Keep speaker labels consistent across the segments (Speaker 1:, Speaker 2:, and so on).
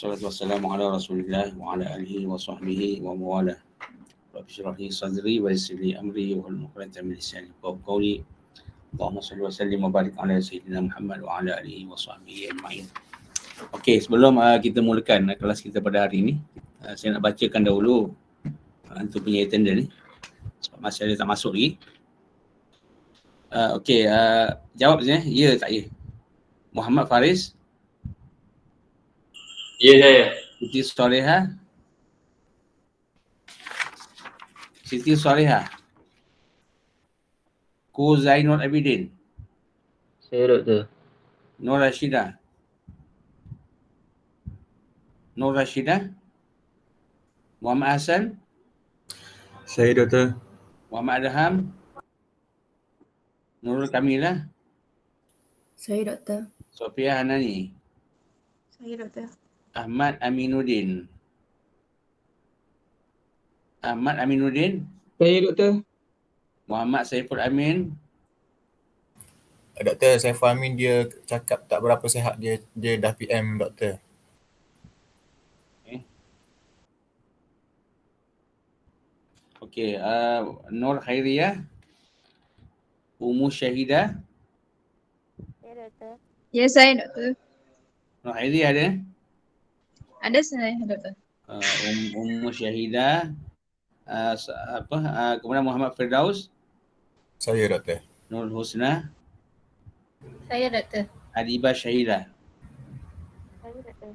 Speaker 1: Wassalatu wassalamu ala Rasulillah wa ala alihi wa sahbihi wa mawalah. Rabbi shrah li sadri wa yassir li amri wa hlul 'uqdatam min lisani yafqahu qawli. Allahumma shalli wa sallim wa barik ala sayyidina Muhammad wa ala alihi wa sahbihi ajma'in. Okey, sebelum kita mulakan kelas kita pada hari ini, saya nak bacakan dahulu untuk punya attendance ni. Sebab masih ada tak masuk lagi. Okey, jawab saja, ya tak ya. Muhammad Faris.
Speaker 2: Ya, saya.
Speaker 1: Siti Soleha. Siti Soleha. Ku Zainul Abidin.
Speaker 2: Saya, Doktor.
Speaker 1: Nur Rashidah. Nur Rashidah. Muhammad Hassan.
Speaker 3: Saya, Doktor.
Speaker 1: Muhammad Adham. Nurul Kamilah.
Speaker 4: Saya, Doktor.
Speaker 1: Sofia Hanani.
Speaker 4: Saya, Doktor.
Speaker 1: Ahmad Aminuddin. Ahmad Aminuddin.
Speaker 3: Saya, Doktor.
Speaker 1: Muhammad Saiful Amin.
Speaker 3: Doktor, Saiful Amin dia cakap tak berapa sihat, dia dah PM, Doktor.
Speaker 1: Okey, Nur Khairiyah. Ummu Syahidah.
Speaker 5: Ya, Doktor.
Speaker 4: Ya, saya, Doktor.
Speaker 1: Nur Khairiyah ada.
Speaker 4: Ada saya, Doktor.
Speaker 1: Ummu Syahidah. Kemudian Muhammad Firdaus.
Speaker 3: Saya, Doktor.
Speaker 1: Nur Husna.
Speaker 5: Saya, Doktor.
Speaker 1: Adibah Syahidah.
Speaker 5: Saya, Doktor.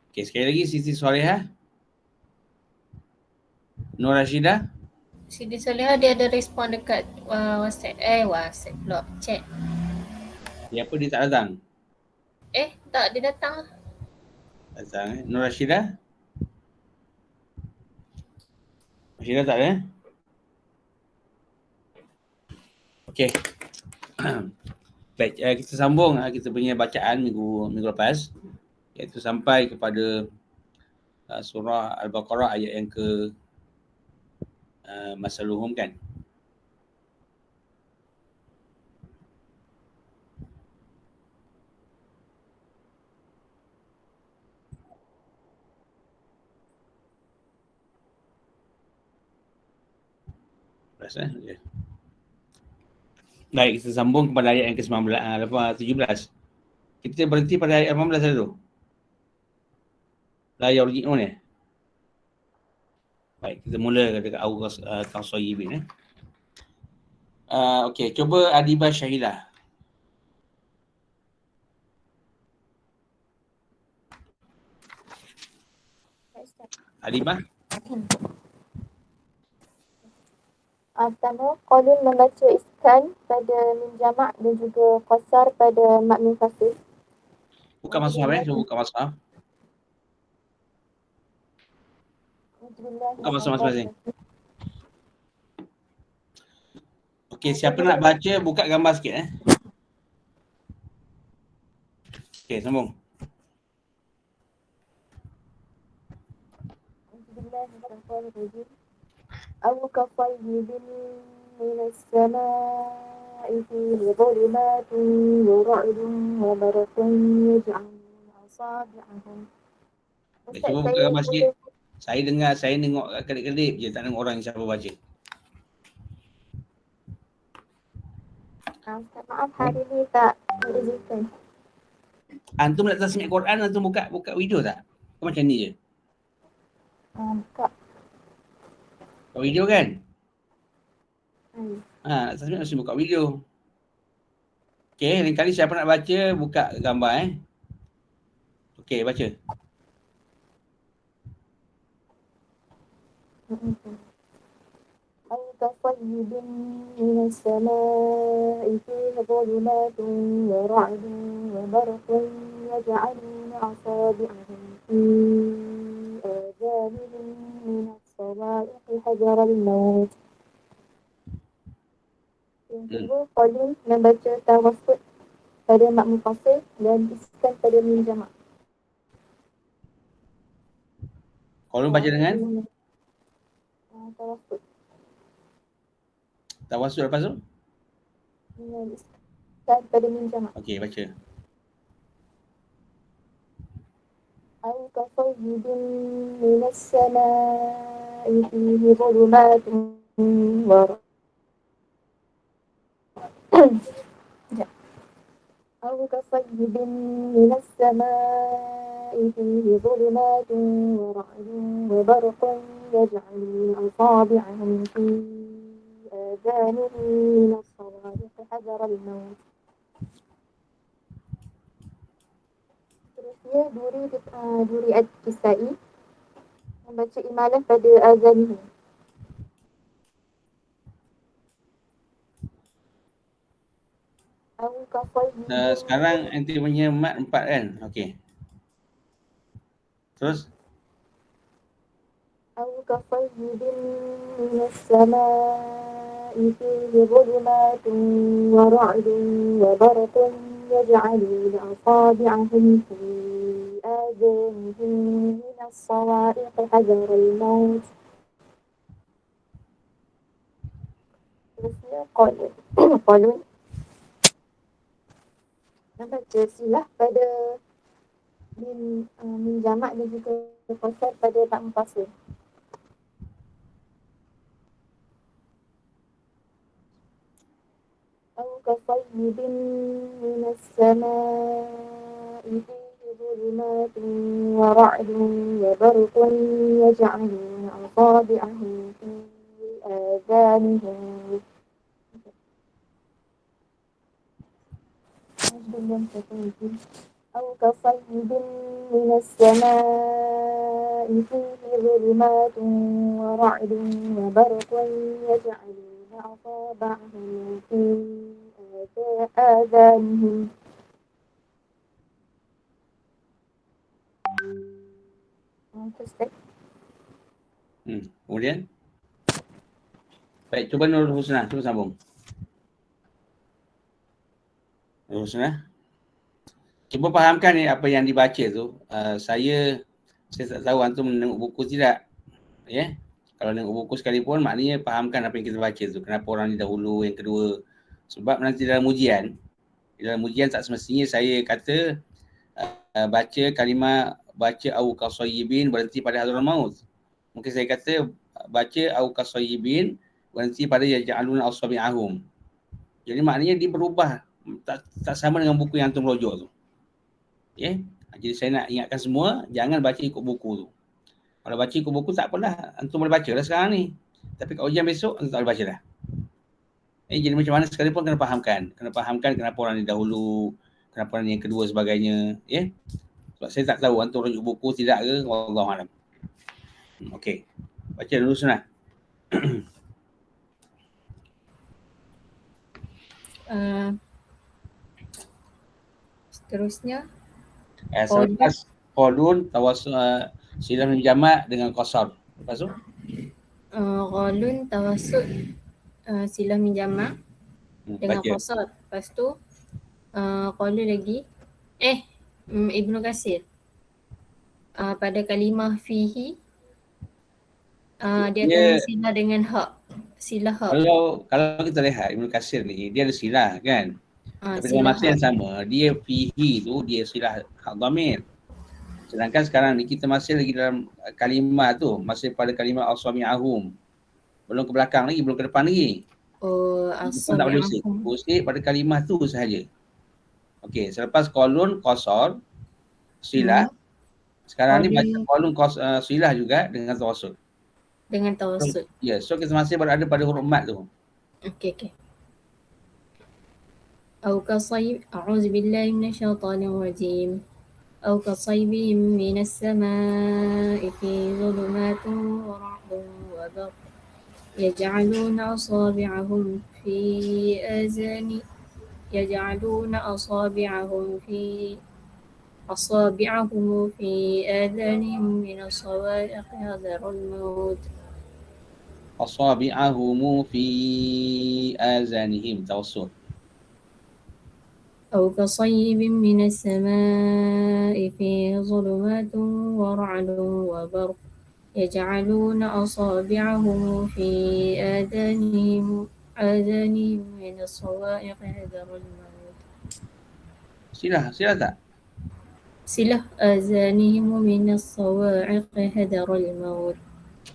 Speaker 1: Okey, sekali lagi Siti Solehah. Nur Rashidah.
Speaker 5: Siti Soleha dia ada respon dekat WhatsApp pula, chat.
Speaker 1: Dia apa, dia tak datang?
Speaker 5: Tak, dia datang.
Speaker 1: Datang. Nur Rashidah. Rashidah tak ada? Okey. Baik, kita sambung kita punya bacaan minggu lepas, iaitu sampai kepada surah Al-Baqarah ayat yang ke masaluhum kan. Ya. Baik, kita sambung kepada ayat yang ke-19, 17. Kita berhenti pada ayat 18 dulu. La yarji'un ya. Baik, kita mula dekat August Qasayyibin. Okey, cuba Adibah Syahidah. Adibah.
Speaker 5: Pertama, Qalun membaca iskan pada mim jamak dan juga qasar pada mat mim fasih.
Speaker 1: Buka mashaf cuba buka mashaf. Buka mashaf masing-masing. Okey, siapa nak baca buka gambar sikit Okey, sambung.
Speaker 5: أو كصيب من السماء فيه ظلمات ورعد وبرق يجعلون أصابعهم.
Speaker 1: Cuba buka gambar sikit. Saya tengok kedip-kedip je, tak tengok orang siapa baca.
Speaker 5: Maaf, hari ni tak diizinkan.
Speaker 1: Antum nak tasmik Quran, antum buka video tak? Macam ni je.
Speaker 5: Buka.
Speaker 1: Buka video kan? Nak tasmik mesti buka video. Okey, lain kali siapa nak baca, buka gambar Okey, baca.
Speaker 5: أو كصيب من السماء فيه ظلمات ورعد وبرق يجعلون أصابعهم في آذانهم من الصواعق حذر الموت. Yang kedua, Qalun membaca tawassut pada mat mufassal dan iskan pada mim jamak.
Speaker 1: Qalun baca dengan
Speaker 5: Tawassut.
Speaker 1: Tawassul lepas tu?
Speaker 5: Dengan iskan pada mim jamak.
Speaker 1: Okey, baca.
Speaker 5: أو كصيب من السماء فيه ظلمات ورعد أو كصيب من السماء فيه ظلمات ورعد وبرق يجعلون أصابعهم في آذانهم من الصواعق حذر الموت. Terusnya Duri Ad-Kisai membaca imalah pada azan ini. Au kafayyin
Speaker 1: Sekarang nanti punya mat 4 kan? Okey. Terus?
Speaker 5: أو كصيب من السماء فيه ظلمات ورعد وبرق يجعلون أصابعهم في آذانهم من الصواعق حذر الموت. Terusnya Qalun membaca silah pada min jamak dan juga qasar pada tak munfasil. أو كصيب من السماء فيه ظلمات ورعد وبرق يجعلون أصابعهم في آذانهم أو كصيب من السماء فيه ظلمات ورعد وبرق يجعلون أصابعهم في آذانهم
Speaker 1: Kemudian? Baik, cuba Nurul Husna, cuba sambung. Nurul Husna. Cuba fahamkan ni apa yang dibaca tu. Saya tak tahu antum menengok buku tidak. Ya? Kalau tengok buku sekalipun, maknanya fahamkan apa yang kita baca tu. Kenapa orang ni dahulu, yang kedua. Sebab nanti dalam ujian tak semestinya saya kata baca au kasayyibin berhenti pada hadratul maut. Mungkin saya kata baca au kasayyibin berhenti pada yaj'aluna asabi'ahum. Jadi maknanya dia berubah, tak sama dengan buku yang antum rujuk tu. Ya? Jadi saya nak ingatkan semua, jangan baca ikut buku tu. Kalau baca ikut buku tak apalah, antum boleh baca lah sekarang ni. Tapi kat ujian besok antum tak boleh baca dah. Jadi macam mana sekalipun kena fahamkan kenapa orang ni dahulu, kenapa orang ni yang kedua sebagainya, ya. Sebab saya tak tahu antum rujuk buku tidak ke, wallahualam. Okey. Baca dulu Sunnah.
Speaker 4: Seterusnya
Speaker 1: Selepas Qalun tawassul silah menjamak dengan qasar. Lepas tu
Speaker 4: Qalun tawassul silah menjamak dengan qasar. Lepas tu Qalun lagi Ibnu Katsir pada kalimah fihi dia akan silah dengan hak. Silah hak.
Speaker 1: Kalau kita lihat Ibnu Katsir ni dia ada silah kan. Tapi dalam masa yang sama dia fihi tu dia silah hak dhamir. Sedangkan sekarang ni kita masih lagi dalam kalimah tu, masih pada kalimah asami'ahum. Belum ke belakang lagi, belum ke depan lagi. Tak boleh usik pada kalimah tu sahaja. Okey, selepas qalun qasar silah. Sekarang ni baca qalun silah juga dengan tawassul.
Speaker 4: Dengan tawassul.
Speaker 1: Ya, so kita masih berada pada huruf mat tu.
Speaker 4: Okey. أو كصيب أعوذ بالله من الشيطان الرجيم أو كصيب من السماء فيه ظلمات ورعد وبرق يجعلون أصابعهم في آذانهم من الصواعق حذر الموت.
Speaker 1: أصابعهم في آذانهم توسط.
Speaker 4: أو كصيب من السماء فيه ظلمات ورعد وبرق يجعلون أصابعهم في آذانهم من الصواعق حذر الموت.
Speaker 1: Silah tak?
Speaker 4: silah azanihim minas sawa'iq hadaral maut.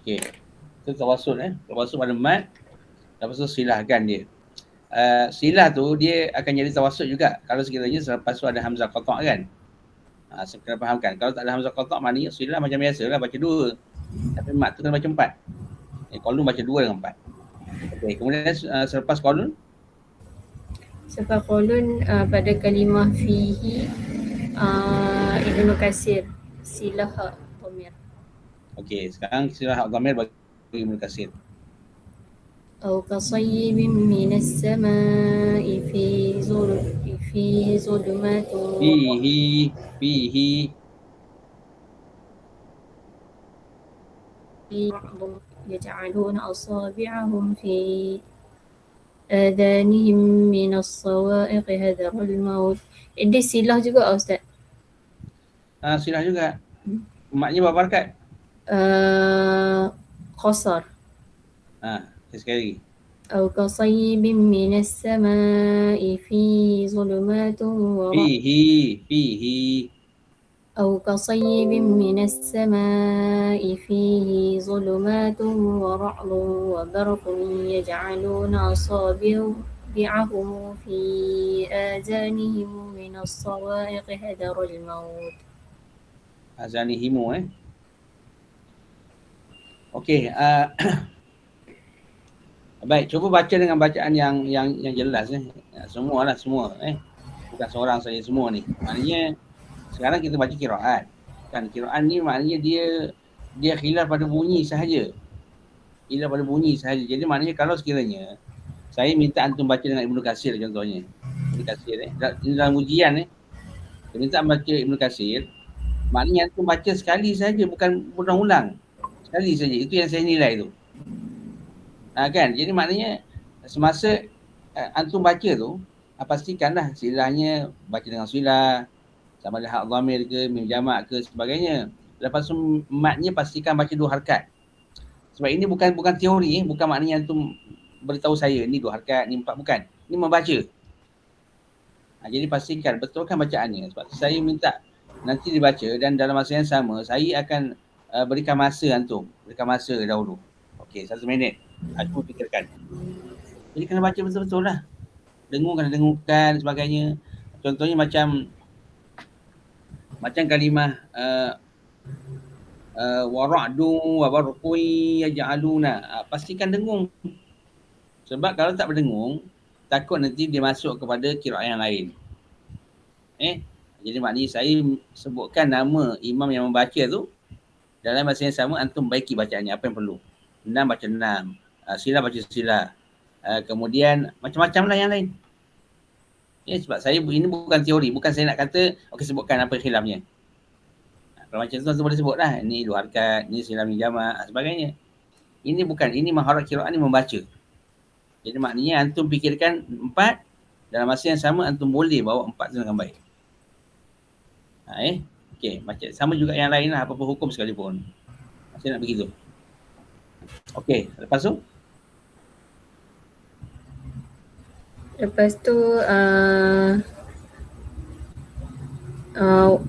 Speaker 1: Okey. Itu tawassul Tawassul pada mat. Lepas tu silahkan dia. Silah tu dia akan jadi tawassul juga kalau sekiranya selepas tu ada hamzah qata' kan. Saya kena fahamkan. Kalau tak ada hamzah qata' maknanya silah macam biasalah baca 2. Tapi mat tu kena baca 4. Qaulun baca 2 dengan 4. Okey, kemudian selepas qaulun
Speaker 4: Sebab qaulun pada kalimah fihi Ibnu Katsir silah dhamir.
Speaker 1: okey, sekarang silah dhamir bagi Ibnu Katsir.
Speaker 4: أو كصيب من السماء في ظلمات
Speaker 1: Fihi
Speaker 4: بعض يجعلون أصابعهم في آذانهم من الصواعق حذر الموت. Ini silah juga Ustaz.
Speaker 1: silah juga. Maknya berapa harakat?
Speaker 4: Qasar.
Speaker 1: Sekali lagi.
Speaker 4: أو كصيب من السماء في ظلمات
Speaker 1: Fihi
Speaker 4: أو كصيب من السماء فيه ظلمات ورعد وبرق يجعلون أصابعهم في آذانهم من الصواعق حذر الموت.
Speaker 1: azanihimu Okey, baik, cuba baca dengan bacaan yang jelas semua. Bukan seorang saja, semua ni. Maknanya sekarang kita baca qiraat. Kan qiraat ni maknanya dia khilaf pada bunyi sahaja. Jadi maknanya kalau sekiranya saya minta antum baca dengan Ibnu Katsir contohnya. Ibnu Katsir dalam ujian saya minta baca Ibnu Katsir, maknanya antum baca sekali saja, bukan ulang-ulang. Sekali saja. Itu yang saya nilai tu. Kan? Jadi maknanya semasa antum baca tu, pastikanlah silahnya baca dengan silah, sama ada hak dhamir ke, mim jamak ke sebagainya. Lepas tu matnya pastikan baca 2 harakat. Sebab ini bukan teori, bukan maknanya antum beritahu saya ni 2 harakat, ni 4, bukan. Ini membaca. Jadi pastikan betulkan bacaannya. Sebab saya minta nanti dibaca dan dalam masa yang sama saya akan berikan masa antum. Berikan masa dahulu. Okey, 1 minit. Aku fikirkan. Jadi kena baca betul-betul lah. Kena dengungkan sebagainya. Contohnya macam kalimah wara'du wa barqui yaj'aluna. Pastikan dengung. Sebab kalau tak berdengung, takut nanti dia masuk kepada qiraat yang lain. Jadi maknanya saya sebutkan nama imam yang membaca tu, dalam masa yang sama antum baiki bacaannya apa yang perlu. 6 baca 6, sila baca sila. Kemudian macam-macam lah yang lain. Sebab saya ini bukan teori, bukan saya nak kata okey sebutkan apa khilafnya. Kalau macam tu boleh sebut lah, ni 2 harakat, ni sila min jamak, sebagainya. Ini bukan, ini maharat qiraat ni membaca. Jadi maknanya antum fikirkan 4, dalam masa yang sama antum boleh bawa 4 tu dengan baik. Okey, macam sama juga yang lain lah, apa-apa hukum sekalipun. Saya nak begitu. Okey, lepas tu?
Speaker 4: Lepas tu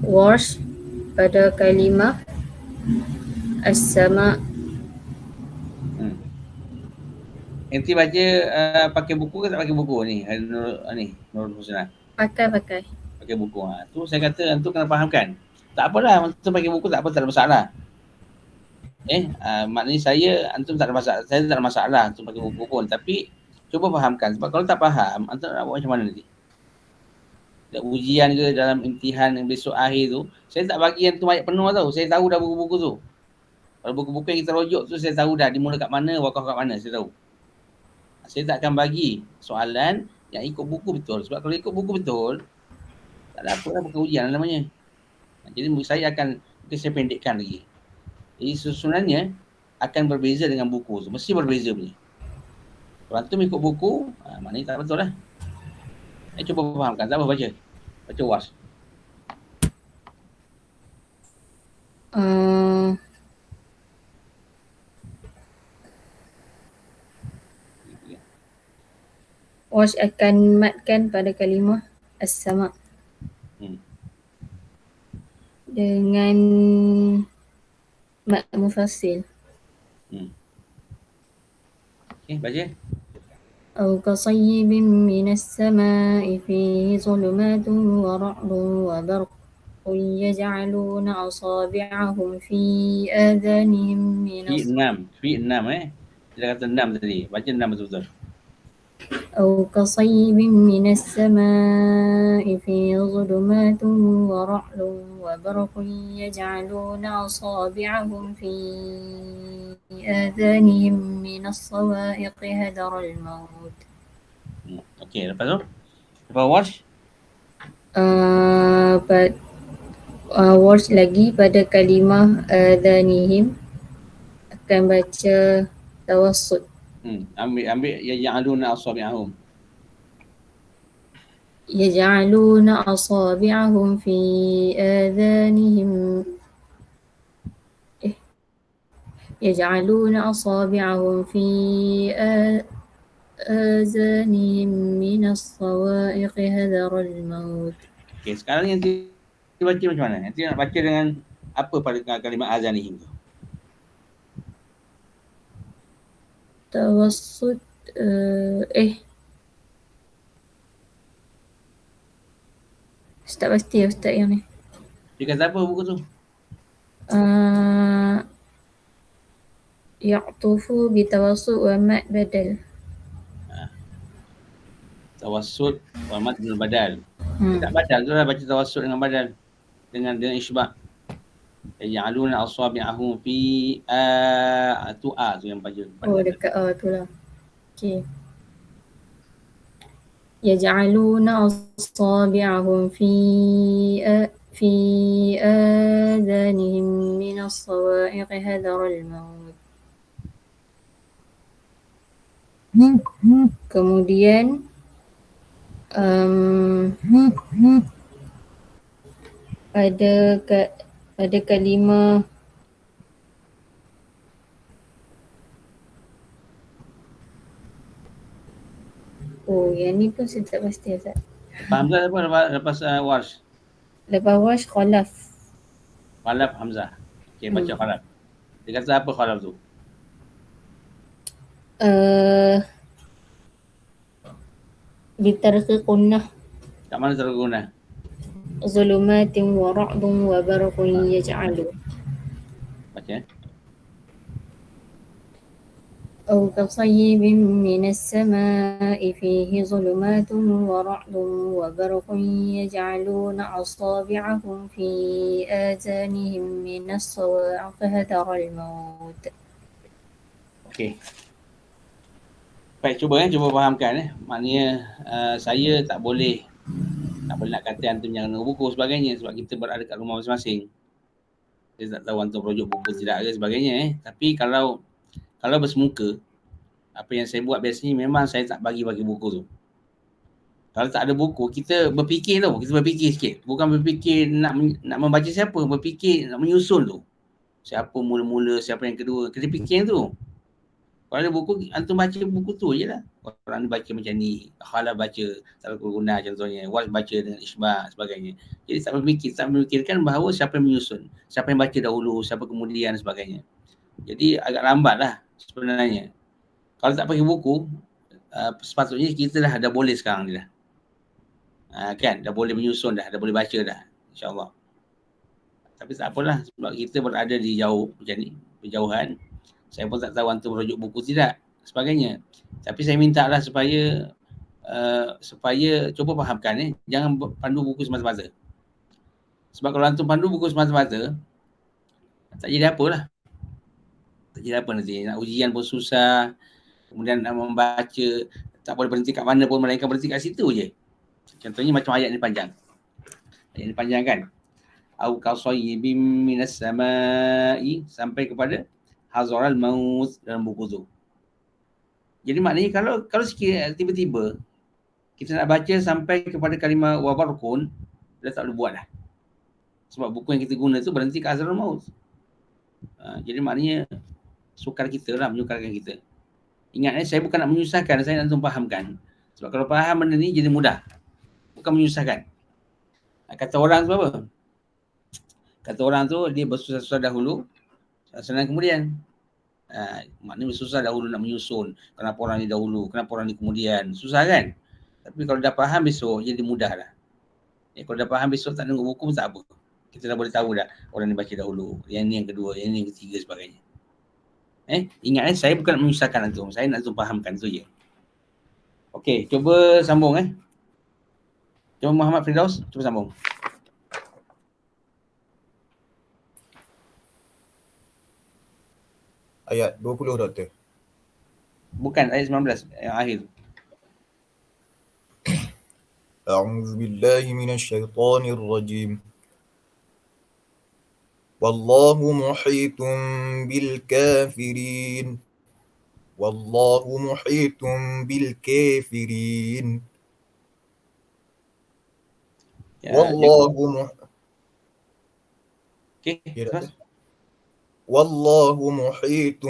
Speaker 4: wash pada kalimah as-sama.
Speaker 1: Nanti baca pakai buku ke tak pakai buku ni? Nurul Husna.
Speaker 4: Pakai.
Speaker 1: Pakai buku. Tu saya kata antum kena fahamkan. Tak apalah, antum pakai buku tak apa, tak ada masalah. Maknanya antum tak ada masalah. Saya tak ada masalah antum pakai buku pun. Tapi cuba fahamkan. Sebab kalau tak faham, antum nak buat macam mana nanti? Dalam ujian ke, dalam imtihan yang besok akhir tu, saya tak bagi antum ayat penuh tau. Saya tahu dah buku-buku tu. Kalau buku-buku yang kita rujuk tu, saya tahu dah dimula kat mana, wakaf kat mana, saya tahu. Saya tak akan bagi soalan yang ikut buku betul. Sebab kalau ikut buku betul, tak ada apa lah bukan ujian namanya. Jadi saya saya pendekkan lagi. Jadi susunannya akan berbeza dengan buku tu. Mesti berbeza punya. Kalau antum ikut buku, maknanya tak betul lah. Cuba fahamkan. Tak apa baca. Baca was.
Speaker 4: Wash akan matkan pada kalimah as-sama. dengan mat mufasil.
Speaker 1: Okay, baca.
Speaker 4: أو كصيب من السماء فيه ظلمات ورعد وبرق يجعلون أصابعهم في آذانهم من
Speaker 1: Fi 6 Dia kata 6 tadi. Baca 6 betul-betul.
Speaker 4: أو كصيب من السماء فيه ظلمات ورعد وبرق يجعلون أصابعهم في آذانهم من الصواعق حذر الموت.
Speaker 1: Okey, lepas tu? Lepas wash?
Speaker 4: Wash lagi pada kalimah adhanihim akan baca tawassut.
Speaker 1: Ambil yaj'aluna asabi'ahum.
Speaker 4: يجعلون أصابعهم في آذانهم يجعلون أصابعهم في آذانهم من الصواعق حذر الموت.
Speaker 1: Okey, sekarang yang baca macam mana? Nanti nak baca dengan apa pada kalimah azanihim tu?
Speaker 4: Tawassut tak pasti Ustaz yang ni.
Speaker 1: Dia kata apa buku tu?
Speaker 4: Ya'tufu bitawassut wa mat badal.
Speaker 1: Tawassut wa mad bil badal. Tak badal tu lah, baca tawassut dengan badal. Dengan isbah. Ya'aluna asabi'ahum fi tu yang baca.
Speaker 4: Oh, dekat tu lah. Okey. يجعلون أصابعهم في آذانهم من الصواعق حذر الموت. Kemudian pada kalimah yang ni pun saya tak pasti Ustaz.
Speaker 1: Hamzah apa lepas warsh?
Speaker 4: Lepas wash khalaf.
Speaker 1: Khalaf Hamzah. Okey, baca khalaf. Dia kata apa khalaf tu?
Speaker 4: Bitarqi qunnah.
Speaker 1: Kat mana terguna?
Speaker 4: Zulumatin wa ra'dun wa barqun yaj'alu.
Speaker 1: Baca.
Speaker 4: أو كصيب من السماء فيه ظلمات ورعد وبرق يجعلون أصابعهم في آذانهم من الصواعق حذر الموت.
Speaker 1: Okey. Baik, cuba fahamkan maknanya saya tak boleh nak kata antum jangan tengok buku sebagainya sebab kita berada kat rumah masing-masing. Saya tak tahu antum rujuk buku tidak ke sebagainya Tapi kalau bersemuka, apa yang saya buat biasanya memang saya tak bagi buku tu. Kalau tak ada buku, kita berfikir sikit. Bukan berfikir nak membaca siapa, berfikir nak menyusun tu. Siapa mula-mula, siapa yang kedua, kita fikir tu. Kalau ada buku, antum baca buku tu je lah. Orang ni baca macam ni, Khalaf baca, Talaqul Guna contohnya, Warsh baca dengan Isbah sebagainya. Jadi tak memikirkan bahawa siapa yang menyusun, siapa yang baca dahulu, siapa kemudian sebagainya. Jadi agak lambat lah sebenarnya. Kalau tak pakai buku, sepatutnya kita dah boleh sekarang ni dah. Kan, dah boleh menyusun dah boleh baca dah, insyaAllah. Tapi tak apalah, sebab kita berada di jauh macam ni, berjauhan. Saya pun tak tahu antum rujuk buku tidak, sebagainya. Tapi saya minta lah supaya cuba fahamkan jangan pandu buku semata-mata. Sebab kalau antum pandu buku semata-mata, tak jadi apa lah. Tak jadi apa nanti. Nak ujian pun susah. Kemudian nak membaca, tak boleh berhenti kat mana pun, melainkan berhenti kat situ je. Contohnya macam ayat ni panjang. Ayat ni panjang kan. Au kasayyibim minas samai sampai kepada hazaral maut dalam buku tu. Jadi maknanya kalau sikit tiba-tiba kita nak baca sampai kepada kalimah wabarkun, dah tak boleh buat dah. Sebab buku yang kita guna tu berhenti kat hazaral maut. Jadi maknanya sukar kita lah, menyukarkan kita. Ingat saya bukan nak menyusahkan, saya nak antum fahamkan. Sebab kalau faham benda ni jadi mudah. Bukan menyusahkan. Kata orang tu apa? Kata orang tu dia bersusah-susah dahulu, senang kemudian. Maknanya susah dahulu nak menyusun kenapa orang ni dahulu, kenapa orang ni kemudian. Susah kan? Tapi kalau dah faham besok jadi mudah lah. Kalau dah faham besok tak tengok buku pun tak apa. Kita dah boleh tahu dah orang ni baca dahulu, yang ni yang kedua, yang ni yang ketiga sebagainya. Ingat saya bukan nak menyusahkan antum, saya nak antum fahamkan tu je. Okey, cuba sambung Cuba Muhammad Firdaus, cuba sambung.
Speaker 3: Ayat 20 Doktor.
Speaker 1: Bukan ayat 19 yang akhir.
Speaker 3: أعوذ بالله من الشيطان الرجيم والله محيط بالكافرين والله محيط بالكافرين والله
Speaker 1: Okey,
Speaker 3: Ya,
Speaker 1: terus.
Speaker 3: والله محيط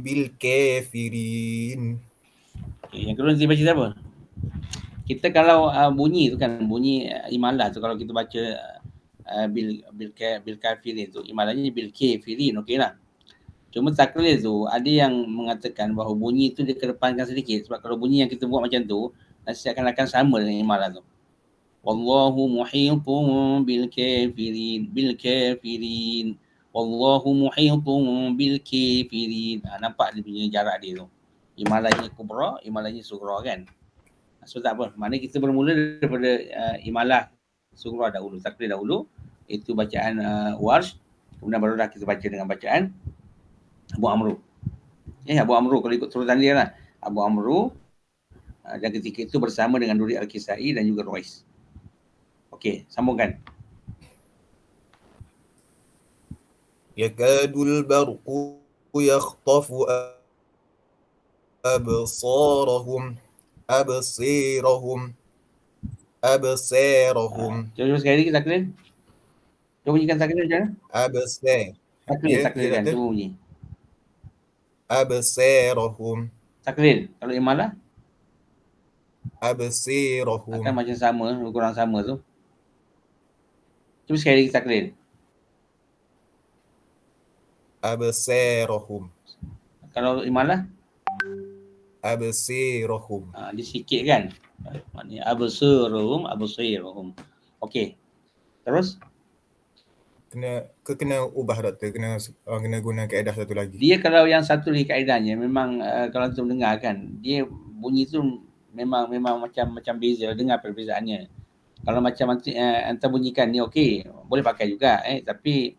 Speaker 3: بالكافرين.
Speaker 1: Okay, yang kedua nanti baca siapa? Kita kalau bunyi tu kan, bunyi imalah tu kalau kita baca bil kafirin tu, imalahnya bil kafirin, okey lah. Cuma taklil tu ada yang mengatakan bahawa bunyi tu dikedepankan sedikit sebab kalau bunyi yang kita buat macam tu nanti akan sama dengan imalah tu. Wallahu muhitun bil kafirin. Wallahu muhitun bil kafirin. Nampak dia punya jarak dia tu. Imalahnya kubra, imalahnya sughra kan. So tak apa. Maknanya kita bermula daripada imalah sughra dahulu, taklil dahulu. Itu bacaan Warsh. Kemudian barulah kita baca dengan bacaan Abu Amru. Abu Amru kalau ikut turutan dia lah. Abu Amru dan ketika itu bersama dengan Duri Al-Kisai dan juga Ruwais. Okey, sambungkan.
Speaker 3: Yakadul barqu yakhtafu absarahum absarahum.
Speaker 1: Cuba sekali lagi taklil. Cuba bunyikan taklil macam mana? Taklil kan. Cuba bunyi.
Speaker 3: Absarahum.
Speaker 1: Taklil. Kalau imalah?
Speaker 3: Absarahum.
Speaker 1: Akan macam sama, kurang sama tu. Cuba sekali lagi taklil.
Speaker 3: Absarahum.
Speaker 1: Kalau imalah?
Speaker 3: Absirahum.
Speaker 1: Dia sikit kan? Maknanya absirahum. Okey. Terus?
Speaker 3: Kena ubah Doktor, kena guna kaedah satu lagi.
Speaker 1: Dia kalau yang satu lagi kaedahnya memang kalau antum dengar kan, dia bunyi tu memang macam beza, dengar perbezaannya. Kalau macam antum bunyikan ni okey, boleh pakai juga tapi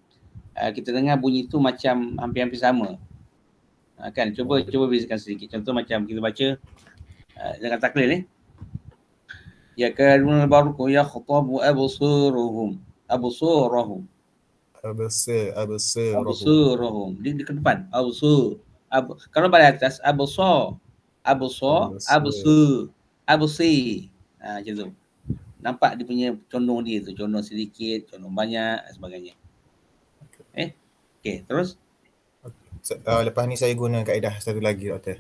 Speaker 1: kita dengar bunyi tu macam hampir-hampir sama. Kan cuba bezakan sedikit. Contoh macam kita baca dengan taklil ni. Ya kadunal barqu yakhtabu absarahum. Absarahum. Dia ke depan. Kalau pada atas absar. Macam tu. Nampak dia punya condong dia tu, condong sedikit, condong banyak dan sebagainya. Okey, terus.
Speaker 3: Lepas ni saya guna kaedah satu lagi Doktor.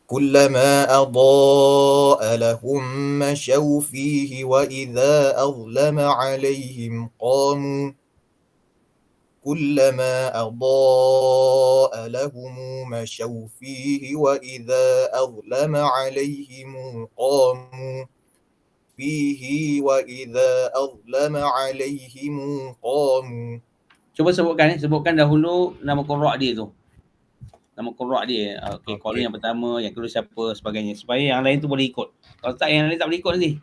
Speaker 3: Kullama adaa lahum mashaw fihi wa idza azlama alaihim qamu. Kullama adaa lahum mashaw fihi wa idza azlama alaihim qamu. Fihi wa idza azlama alaihim qamu.
Speaker 1: Cuba sebutkan dahulu nama qurra' dia tu. Nama qurra' dia. Okey, qalu yang pertama, yang kedua siapa, sebagainya. Supaya yang lain tu boleh ikut. Kalau tak, yang lain tak boleh ikut nanti.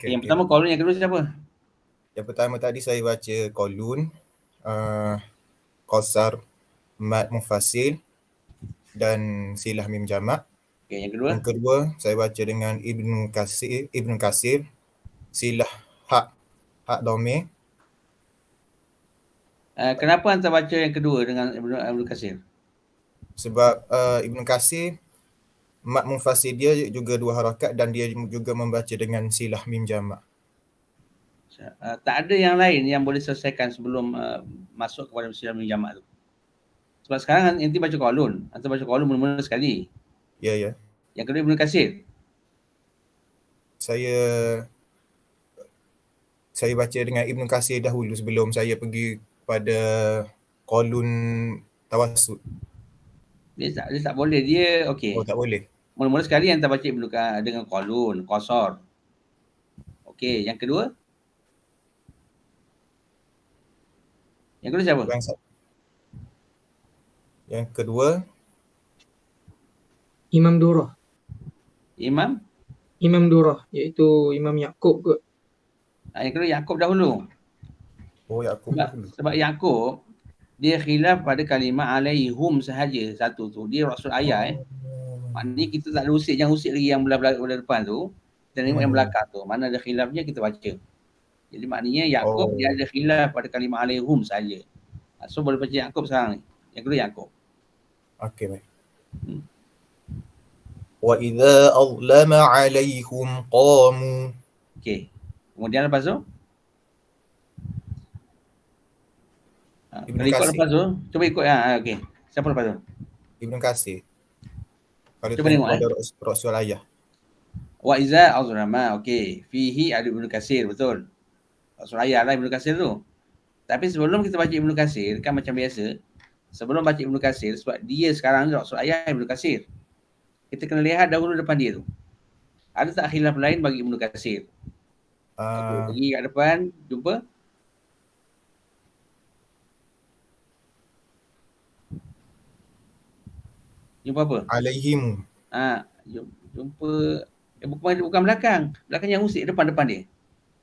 Speaker 1: Yang pertama qalu, yang kedua siapa?
Speaker 3: Yang pertama tadi saya baca qalun, qasar, mad mufasil dan silah mim jamak.
Speaker 1: Okey, yang kedua?
Speaker 3: Yang kedua saya baca dengan Ibnu Kasir, silah hak dhamir.
Speaker 1: Kenapa anda baca yang kedua dengan Ibnu Kasir?
Speaker 3: Sebab Ibnu Kasir mat munfasil dia juga dua harakat dan dia juga membaca dengan silah mim jamak.
Speaker 1: Tak ada yang lain yang boleh selesaikan sebelum masuk kepada silah mim jamak tu. Sebab sekarang nanti baca qalun. Anda baca qalun mula-mula sekali.
Speaker 3: Ya.
Speaker 1: Yang kedua Ibnu Kasir.
Speaker 3: Saya saya baca dengan Ibn Katsir dahulu sebelum saya pergi pada qaulun tawassut.
Speaker 1: Dia tak boleh. Dia okey.
Speaker 3: Oh, tak boleh.
Speaker 1: Mula-mula sekali yang baca dengan qalun, qasar. Okey, yang kedua? Yang kedua siapa?
Speaker 3: Yang kedua,
Speaker 6: Imam Durrah.
Speaker 1: Imam
Speaker 6: Durrah iaitu Imam Yaqub kot.
Speaker 1: yang kedua Yaqub dahulu.
Speaker 3: oh Yaqub dahulu.
Speaker 1: Sebab Yaqub dia khilaf pada kalimah alaihum sahaja satu tu. Dia rasul ayat Maknanya kita tak ada usik, jangan usik lagi yang belah depan tu. Kita tengok yang belakang tu. Mana ada khilafnya kita baca. Jadi maknanya Yaqub dia ada khilaf pada kalimah alaihum sahaja. So boleh baca Yaqub sekarang ni. Yang kedua Yaqub.
Speaker 3: Okey, baik. Wa idza azlama alaihim qamu.
Speaker 1: Okey. Kemudian lepas tu? Kalau ikut lepas tu, cuba ikut. Okey. Siapa lepas tu?
Speaker 3: Ibn Katsir. Kalau
Speaker 1: Cuba tengok
Speaker 3: Rasul ayah.
Speaker 1: Wa iza azrama. Okey. Fihi ada Ibn Katsir, betul. Rasul ayah lah Ibn Katsir tu. Tapi sebelum kita baca Ibn Katsir, kan macam biasa, sebelum baca Ibn Katsir, sebab dia sekarang ni Rasul ayah Ibn Katsir, kita kena lihat dahulu depan dia tu. Ada tak khilaf lain bagi Ibn Katsir? Okey, pergi kat depan, jumpa. Jumpa apa?
Speaker 3: Alaihim.
Speaker 1: Jumpa bukan belakang. Belakang yang usik, depan-depan dia.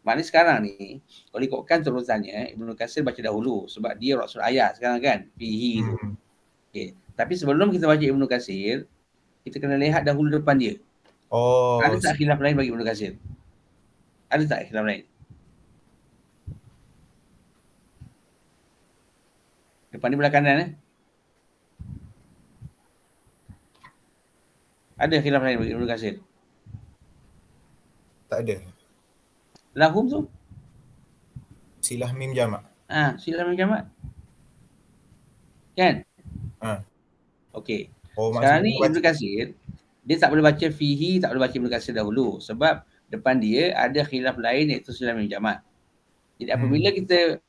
Speaker 1: Maknanya sekarang ni, kalau ikutkan terusannya, Ibn Katsir baca dahulu sebab dia Rasul ayah sekarang kan, fihi tu. Okay. Tapi sebelum kita baca Ibn Katsir, kita kena lihat dahulu depan dia. Ada tak khilaf lain bagi Ibn Katsir? Ada tak khilaf lain? Depan ni belah kanan Ada khilaf lain bagi Ibn Katsir?
Speaker 3: Tak ada.
Speaker 1: Lahum tu?
Speaker 3: Silah mim jamak.
Speaker 1: Silah mim jamak. Kan? Okey. Sekarang ni Ibn Katsir, dia tak boleh baca fihi, tak boleh baca Ibn Katsir dahulu. Sebab depan dia ada khilaf lain iaitu silah mim jamak. Jadi apabila kita,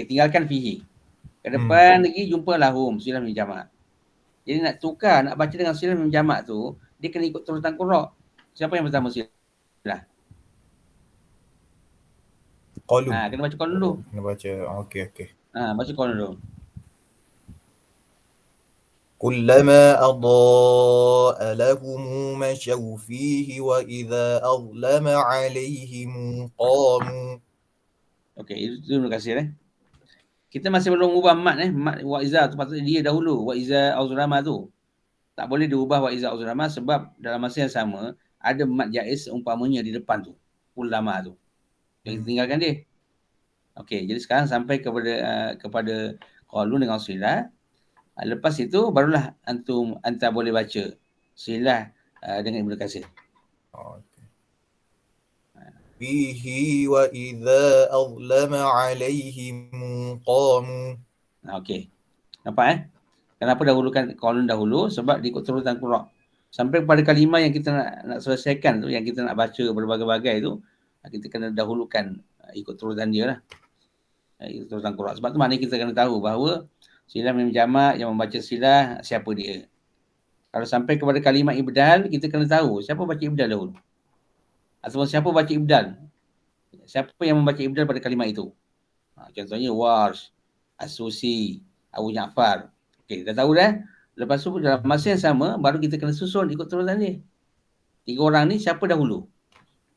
Speaker 1: tinggalkan fihi. Ke depan lagi jumpa lahum, silah mim jamak. Jadi nak tukar, nak baca dengan silah mim jamak tu, dia kena ikut turutan qura'. Siapa yang pertama silah?
Speaker 3: Qalun.
Speaker 1: Kena baca qalun dulu.
Speaker 3: Kena baca. Okey.
Speaker 1: Baca qalun dulu.
Speaker 3: Kullama adaa lahum masyaw fihi wa idza azlama alaihim qamu.
Speaker 1: Okey, itu terima kasih Kita masih belum ubah mat mat wa iza tu patutnya dia dahulu. Wa iza azlama tu. Tak boleh diubah wa iza azlama sebab dalam masa yang sama ada mat jaiz umpamanya di depan tu. Ulama tu. Yang tinggalkan dia. Okey, jadi sekarang sampai kepada qalun dengan silah. Lepas itu barulah anta boleh baca silah dengan Ibn Katsir.
Speaker 3: Fihi wa idza azlama alaihim qamu.
Speaker 1: Okey. Nampak Kenapa dahulukan qalun dahulu? Sebab diikut turutan qura'. Sampai pada kalimah yang kita nak selesaikan tu, yang kita nak baca berbagai-bagai tu, kita kena dahulukan ikut turutan dia lah. Ikut turutan qura'. Sebab tu maknanya kita kena tahu bahawa silah mim jamak yang membaca silah siapa dia. Kalau sampai kepada kalimah ibdal, kita kena tahu siapa baca ibdal dahulu. Ataupun siapa baca ibdal. Siapa yang membaca ibdal pada kalimah itu. Contohnya Warsh, As-Susi, Abu Ja'far. Okey, dah tahu dah. Lepas tu dalam masa yang sama, baru kita kena susun ikut turutan dia. 3 orang ni siapa dahulu?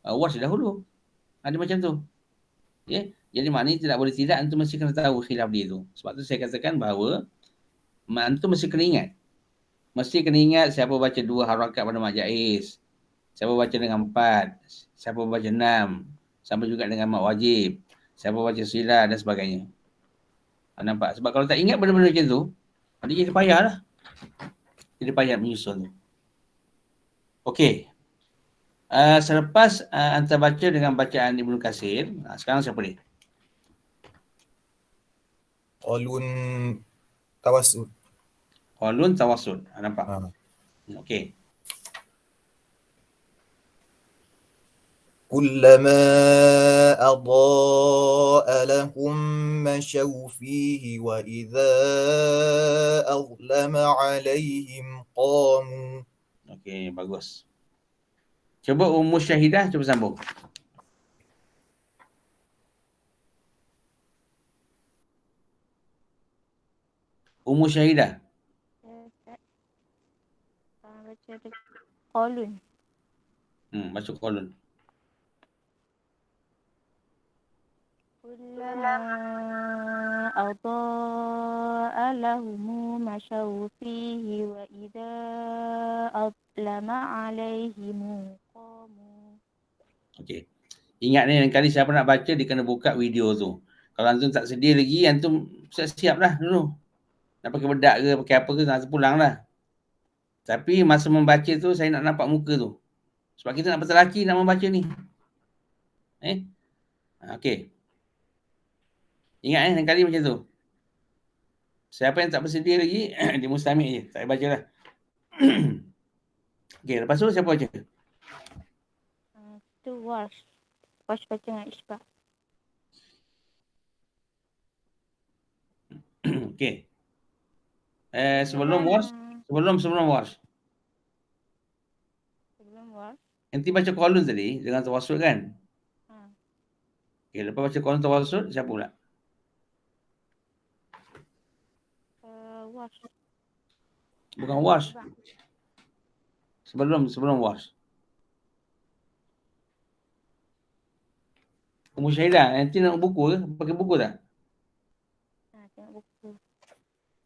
Speaker 1: Warsh dahulu. Ada macam tu. Ya. Jadi maknanya tidak boleh tidak, antum mesti kena tahu khilaf dia tu. Sebab tu saya katakan bahawa antum mesti kena ingat. Mesti kena ingat siapa baca 2 harakat pada mat jaiz. Siapa baca dengan 4. Siapa baca 6. Sama juga dengan mat wajib. Siapa baca silah dan sebagainya. Nampak? Sebab kalau tak ingat benda-benda macam tu, dia jadi payah lah. Jadi payah menyusun tu. Okey. Selepas anta baca dengan bacaan Ibn Katsir, sekarang siapa ni?
Speaker 3: Qalun tawassut.
Speaker 1: Qalun tawassut. Nampak? Okey.
Speaker 3: كلما أضاء لهم مشوا فيه وإذا أظلم عليهم قاموا.
Speaker 1: Okey, bagus. Cuba Ummu Syahidah, cuba sambung. Ummu Syahidah.
Speaker 5: Baca kolun.
Speaker 1: Masuk kolon.
Speaker 5: كلما أضاء لهم مشوا فيه وإذا أظلم عليهم قاموا.
Speaker 1: Okey. Ingat ni, lain kali siapa nak baca, dia kena buka video tu. Kalau antum tak sedia lagi, antum siap lah dulu. Nak pakai bedak ke, pakai apa ke, antum pulang lah. Tapi masa membaca tu, saya nak nampak muka tu. Sebab kita nak betul lelaki nak membaca ni. Okey. Ingat lain kali macam tu. Siapa yang tak bersedia lagi, dia mustamik je. Saya baca lah. Okey, lepas tu siapa baca?
Speaker 5: Itu Warsh. Warsh baca dengan Ishbah.
Speaker 1: Okey. Sebelum Warsh. Sebelum Warsh.
Speaker 5: Sebelum Warsh.
Speaker 1: Nanti baca kolon tadi dengan tawassul kan? Okey, lepas baca kolon tawassul, siapa pula?
Speaker 5: Warsh.
Speaker 1: Bukan Warsh. Sebelum Warsh. Ummu Syahidah, nanti nak buku ke? Pakai buku tak?
Speaker 5: Tengok buku.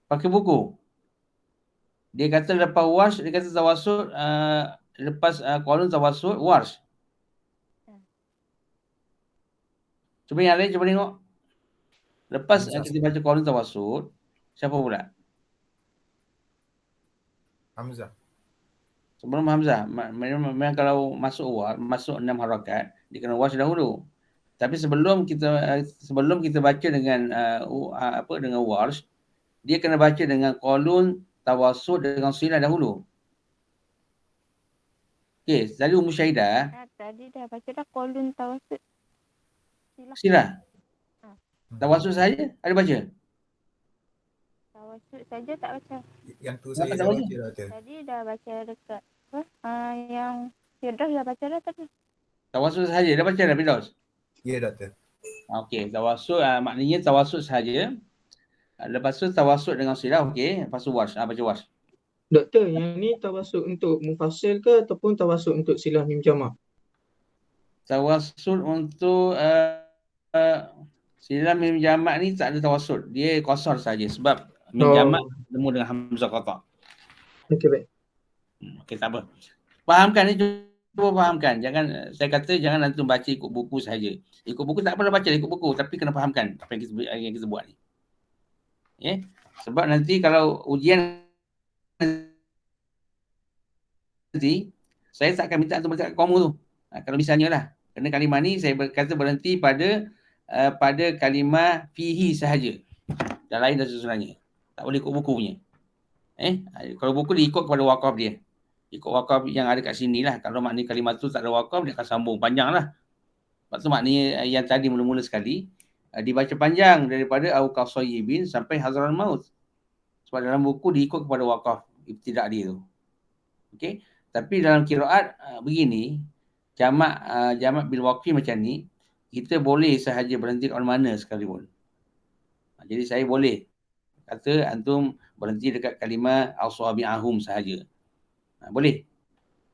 Speaker 1: Pakai buku. Dia kata lepas Warsh, dia kata tawassul, lepas kolon tawassul, Warsh. Cuba yang lain, cuba tengok. Lepas kita baca kolon tawassul, siapa pula?
Speaker 3: Hamzah.
Speaker 1: Sebelum Hamzah, memang kalau masuk 6 harakat, dia kena Warsh dahulu. Tapi sebelum kita baca dengan dengan Warsh, dia kena baca dengan kolon tawassul dengan silah dahulu. Okey, tadi Ummu Syahidah.
Speaker 5: Tadi dah baca dah kolon tawassul.
Speaker 1: Silah. Tawassul saja ada baca?
Speaker 5: Tawassul saja tak baca.
Speaker 3: Yang tu saya dah baca dah.
Speaker 5: Tadi dah baca dekat yang Firdaus dah baca dah tadi.
Speaker 1: Tawassul saja dah baca dah Firdaus?
Speaker 3: Ya, Doktor.
Speaker 1: Okey, tawassul maknanya tawassul saja. Lepas tu tawassul dengan silah, okey. Lepas tu Warsh, baca Warsh.
Speaker 6: Doktor, yang ni tawassul untuk mufassil ke ataupun tawassul untuk silah mim jamak?
Speaker 1: Tawassul untuk silah mim jamak ni tak ada tawassul. Dia qasar saja sebab mim jamak bertemu dengan hamzah qata'.
Speaker 6: Okey, baik.
Speaker 1: Okey, tak apa. Fahamkan ni, cuba fahamkan. Saya kata jangan antum baca ikut buku saja. Ikut buku tak apalah baca ikut buku, tapi kena fahamkan apa yang kita buat ni. Okay? Sebab nanti kalau ujian nanti, saya tak akan minta antum baca kamu tu. Kalau misalnya lah. Kerana kalimah ni saya kata berhenti pada kalimah fihi sahaja. Dan lain dan susunannya. Tak boleh ikut buku punya. Kalau buku dia ikut kepada waqaf dia. Ikut waqaf yang ada kat sini lah. Kalau maknanya kalimah tu tak ada waqaf, dia akan sambung panjang lah. Sebab tu maknanya yang tadi mula-mula sekali, dibaca panjang daripada Awqaf Sayyibin sampai Hazral Maut. Sebab dalam buku diikut kepada waqaf ibtidak dia tu. Okey. Tapi dalam qiraat begini, jamak bil waqfi macam ni, kita boleh sahaja berhenti kat mana sekalipun. Jadi saya boleh kata antum berhenti dekat kalimah al-sabi'ahum sahaja. Boleh.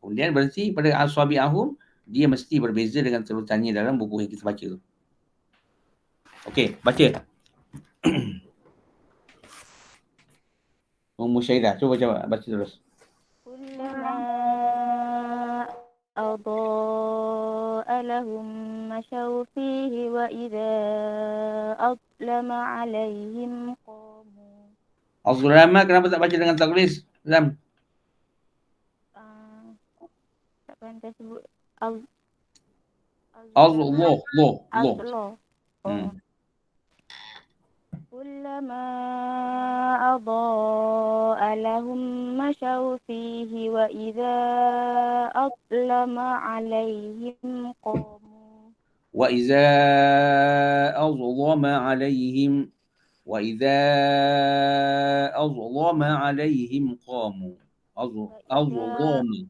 Speaker 1: Kemudian berhenti pada al-sabi'ahum, dia mesti berbeza dengan terutannya dalam buku yang kita baca tu. Okey, baca. Ummu Syahidah, cuba baca terus.
Speaker 5: Kullama أضاء لهم مشوا فيه وإذا أظلم عليهم قاموا.
Speaker 1: Az-Zulama kenapa tak baca dengan taklid? Zam.
Speaker 5: Tak pandai sebut.
Speaker 1: Allah.
Speaker 5: كلما أضاء لهم مشوا فيه وإذا أظلم عليهم قاموا.
Speaker 1: Wa iza azlama alaihim wa iza azlama alaihim qamu. Azlama.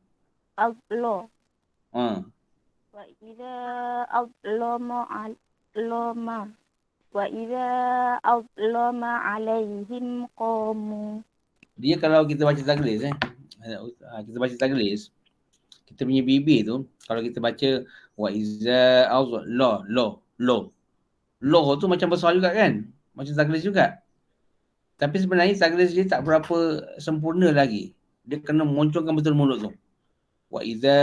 Speaker 7: أظلم
Speaker 1: Ha.
Speaker 7: وإذا أظلم وإذا أظلم عليهم قاموا.
Speaker 1: Dia kalau kita baca taglis kita baca taglis, kita punya bibir tu kalau kita baca wa iza lo tu macam besar juga kan, macam taglis juga, tapi sebenarnya taglis dia tak berapa sempurna lagi, dia kena moncongkan betul mulut tu. Wa iza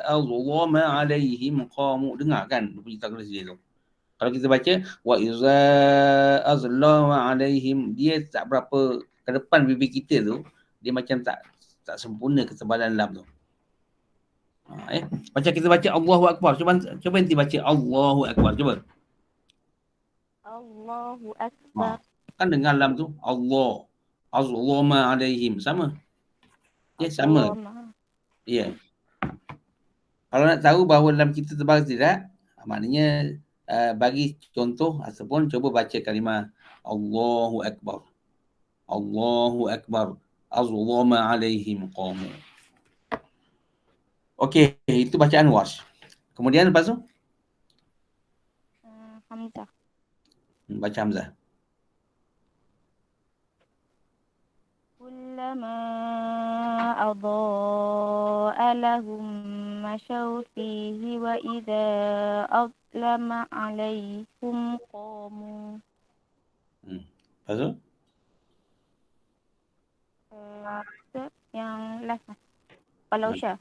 Speaker 1: azlama alaihim qamu, dengar kan dia punya taglis dia tu. Kalau kita baca wa iza azlama alaihim, dia tak berapa ke depan bibir kita tu, dia macam tak sempurna ketebalan lam tu. Macam kita baca Allahu Akbar. Cuba nanti baca Allahu Akbar. Cuba.
Speaker 7: Allahu Akbar.
Speaker 1: Kan dengar lam tu. Allah. Azlama alaihim. Sama. Ya, sama. Ya. Kalau nak tahu bahawa lam kita tebal tidak, maknanya bagi contoh ataupun cuba baca kalimah Allahu Akbar. Allahu Akbar. Azlama alaihim qamu. Okey, itu bacaan Warsh. Kemudian lepas tu?
Speaker 7: Hamzah.
Speaker 1: Baca Hamzah.
Speaker 7: Kullama adha'a lahum mashaw fihi wa idza adlama alaihim qamu.
Speaker 1: Lepas tu?
Speaker 7: Yang last. Kalau Syah.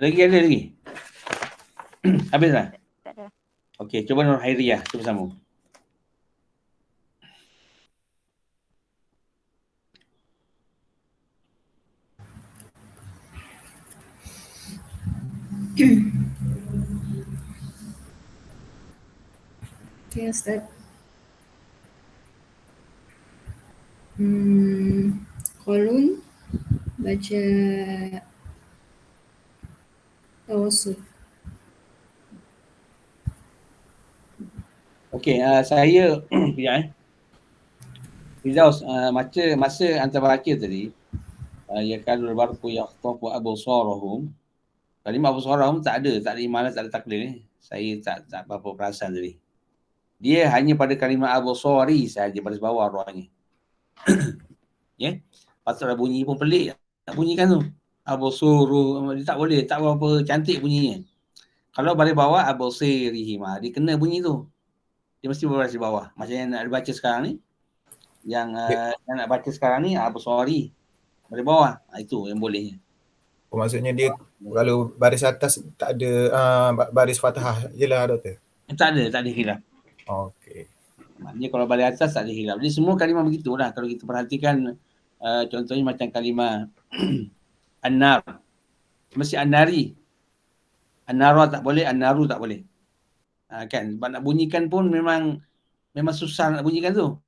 Speaker 1: Lagi. Habis dah?
Speaker 7: Tak ada.
Speaker 1: Okey, cuba Nur Hairiyah. Cuba sambung.
Speaker 8: Okay, Ustaz. Qalun baca tawassul.
Speaker 1: Okey, saya Firdaus, masa antara baca tadi, ya kalul barqu yakhtafu absarahum. Kalimah absarahum tak ada imalah, tak ada taklil. Saya tak apa perasan tadi. Dia hanya pada kalimah absari saja, pada bawah rohnya. Ya. Patutlah bunyi pun pelik nak bunyikan tu. Absuru, dia tak boleh, tak berapa cantik bunyinya. Kalau balik bawah absirihim, dia kena bunyi tu. Dia mesti berbaris di bawah. Macam yang nak baca sekarang ni. Yang nak baca sekarang ni absari. Balik bawah. Itu yang bolehnya.
Speaker 3: Oh, maksudnya dia kalau baris atas tak ada baris fathah je lah, Doktor?
Speaker 1: Tak ada khilaf.
Speaker 3: Okey.
Speaker 1: Maknanya kalau balik atas tak ada khilaf. Jadi semua kalimah begitulah. Kalau kita perhatikan contohnya macam kalimah an-nar. Mesti an-nari. An-nara tak boleh, an-naru tak boleh. Kan? Sebab nak bunyikan pun memang susah nak bunyikan tu.